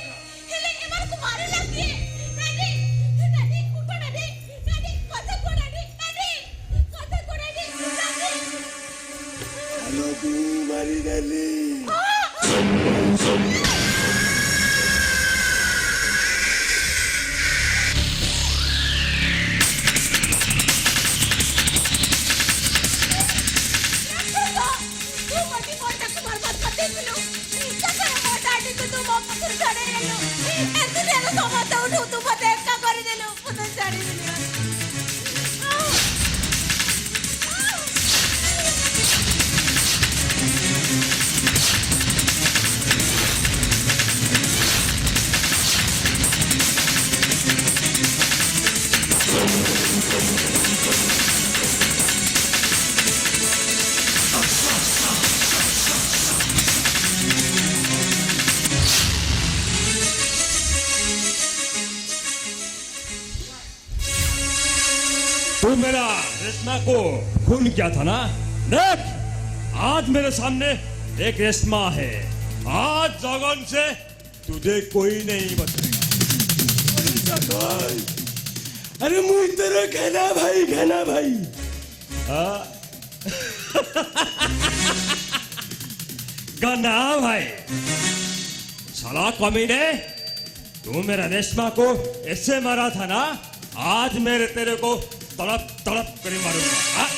हेले एमान को मारे लागे नानी नानी उठो नानी नानी कथा को नानी कथा को नानी हेलो तू मारी डाली तू मटी मोटा को बर्बाद कर दे बिलो क्या करे मोटा आंटी को तू वापस कर छड़े लेलो ऐसे देलो समझ उठो तू मते का कर देलो पता छड़ी देलो तू मेरा रेशमा को खून किया था ना देख आज मेरे सामने एक रेशमा है आज जगन से तुझे कोई नहीं बचेगा अरे मुझ तेरा कहना भाई हाँ गना भाई साला कमीने तू मेरा रेशमा को ऐसे मारा था ना आज मेरे तेरे को तड़प तड़प कर मारूंगा हाँ?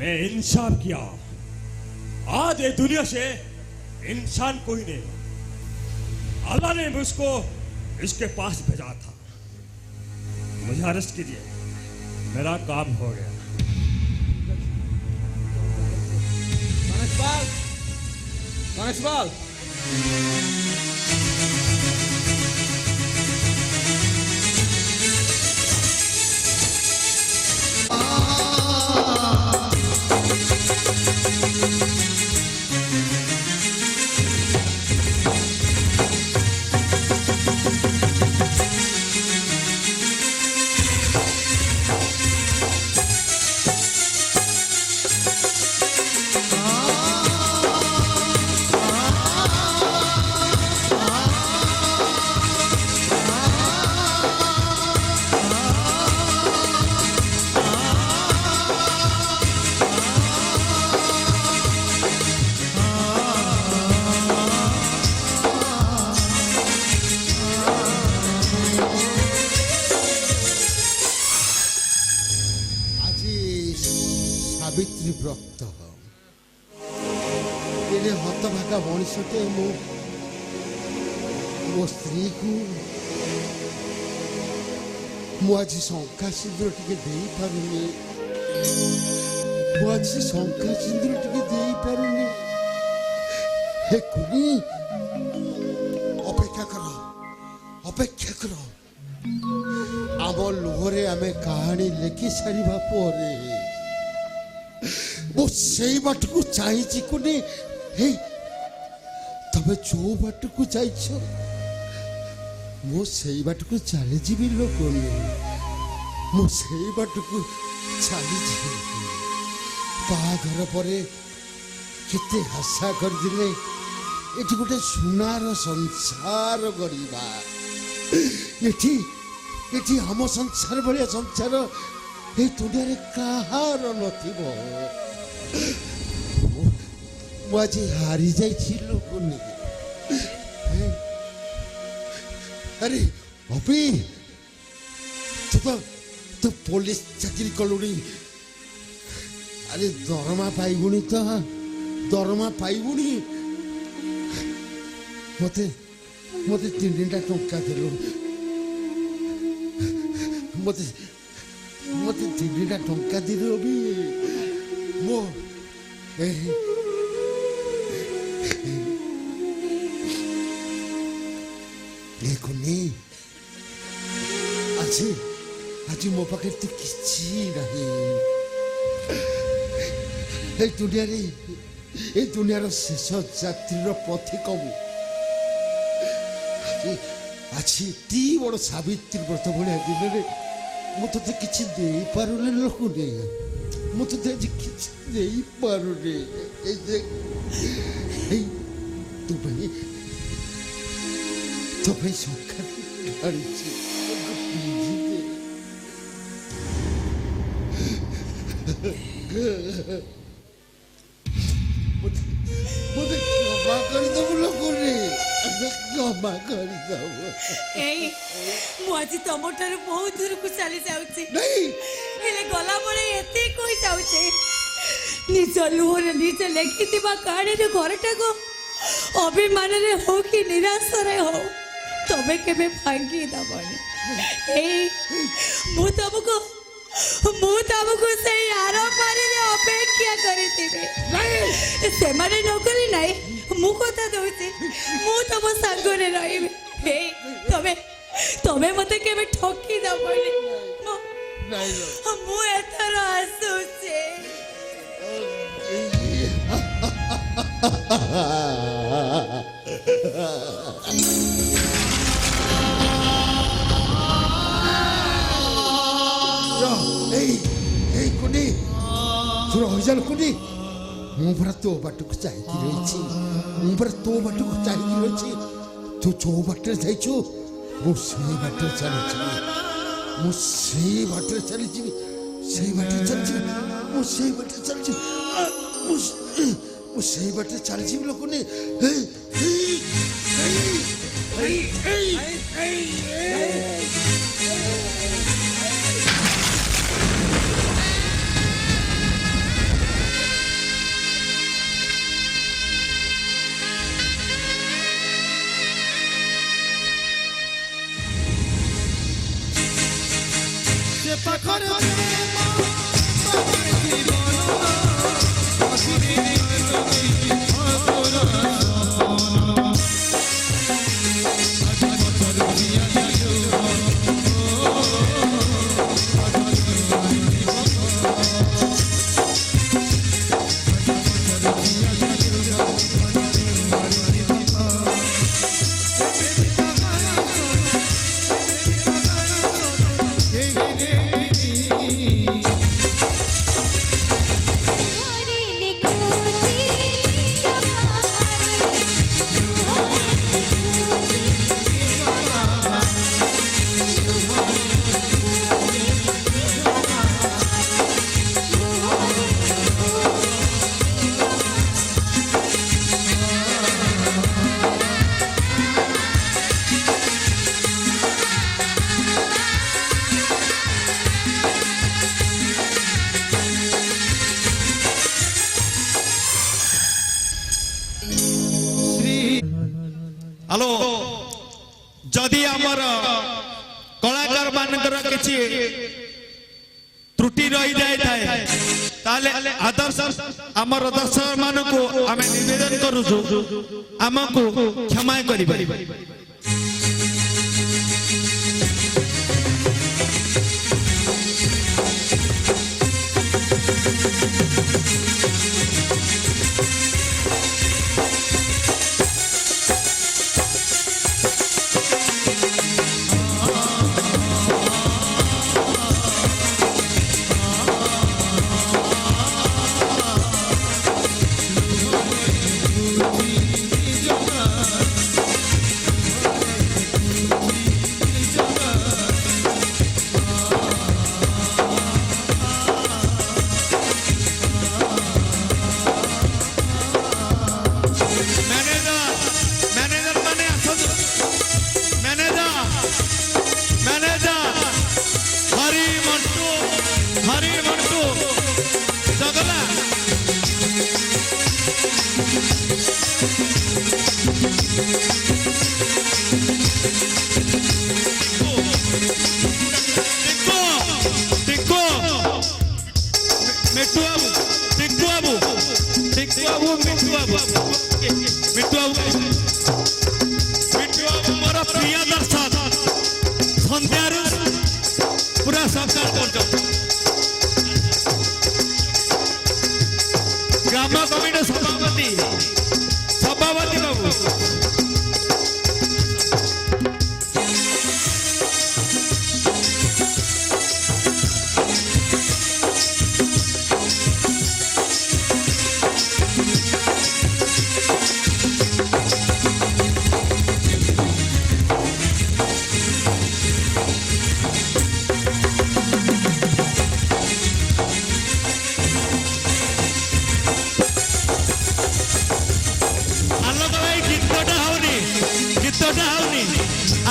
मैं इंसाफ किया आज ये दुनिया से इंसान कोई नहीं अल्लाह ने मुझको इसके पास भेजा था मुझे अरेस्ट कीजिए मेरा काम हो गया कांस्टेबल ବ୍ରତ ଏରେ ହତଭାଗା ମଣିଷଟେ ମୋ ସ୍ତ୍ରୀକୁ ମୁଁ ଆଜି ଶଙ୍ଖା ସିନ୍ଦୁର ଟିକେ ଦେଇପାରୁନି ହେ କୁନି ଅପେକ୍ଷା କର ଆମ ଲୁହରେ ଆମେ କାହାଣୀ ଲେଖି ସାରିବା ପରେ ମୁଁ ସେଇ ବାଟକୁ ଚାହିଁଛି କୁନି ହେ ତମେ ଯୋଉ ବାଟକୁ ଯାଇଛ ମୁଁ ସେଇ ବାଟକୁ ଚାଲିଯିବି ଲୋକନି ମୁଁ ସେଇ ବାଟକୁ ଚାଲିଯିବି ବାହାଘର ପରେ କେତେ ଆଶା କରିଥିଲେ ଏଠି ଗୋଟେ ସୁନାର ସଂସାର ଗଢ଼ିବା ଏଠି ଆମ ସଂସାର ଭଳିଆ ସଂସାର এই দুনিয়াରେ କାହାର ନଥିବ ମୁଁ ଆଜି ହାରି ଯାଇଛି ଲୋକନି ଆରେ ଅପି ତୁ ପୋଲିସ ଚାକିରି କଲୁଣି ଆରେ ଦରମା ପାଇବୁଣି ମତେ 3ଟା ଟଙ୍କା ଦେଲୁ ମତେ 3ଟା ଟଙ୍କା ଦେଲୁ ଅବି ମୋ ଦେଖୁନି ଆଜି ମୋ ପାଖରେ ତ କିଛି ନାହିଁ এই দুনিয়ার শেষ যাত্রীর পথিক মু আছি এটি বড় সাবিত্রী ব্রত ভাবে দিনে মু তোতে কিছু দেইপারুনি লোকনে মু তোতে আজ কিছু দেইপারুনি এই যে এই তুমি সংখ্যা আনিছি মতে ক্ষমা କରିଦେବୁ ଲୋକରେ ক্ষମା କରିଦେବୁ ଏଇ ମୁଁ ଆଜି ତମଠାରୁ ବହୁତ ଦୂରକୁ ଚାଲି ଯାଉଛି ହେଲେ ଗଲାବେଳେ ଏତିକି କହି ଯାଉଛି ନିଜ ଲୁହରେ ନିଜେ ଲେଖିଥିବା କାହାଣୀରେ ଘରଟାକୁ ଅଭିମାନରେ ହଉ କି ନିରାଶରେ ହଉ ତମେ କେବେ ଭାଙ୍ଗି ଦେବନି ଏଇ ମୁଁ ତମକୁ ସେଇ ଆର ପାରିରେ ଅପେକ୍ଷା କରିଥିବି ସେମାନେ ନକରି ନାହିଁ ମୁଁ କଥା ଦଉଛି ମୁଁ ତମ ସାଙ୍ଗରେ ରହିବି ହେଇ ତମେ ମତେ କେବେ ଠକି ଦବନି ମୁଁ ଏଥର ଆସୁଛି କୁନି ତୁ ରହିଯାଲ କୁନି ମୁଁ ପରା ତୋ ବାଟକୁ ଚାହିଁକି ରହିଛି ତୁ ଯୋଉ ବାଟରେ ଯାଇଛୁ ମୁଁ ସେଇ ବାଟରେ ଚାଲିଯିବି ଲୋକନି हेलो जदि आमर कलाकार मानकर किसी त्रुटि रही जाए ताले आदर्श आमर दर्शक मान को आम निवेदन करुचु आमको क्षमा करें। प्रिय दर्शक सन्ध्यार पूरा सत्कार कर ग्राम कमिटी सभापति बाबू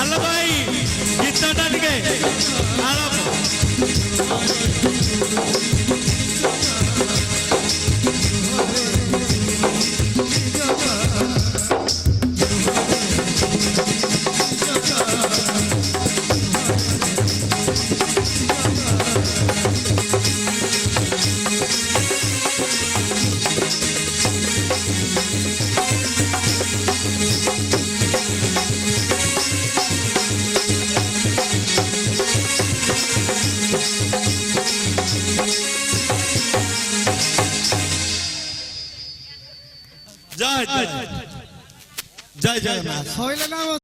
आलो भाई गीतटा टिके जय जय जय जय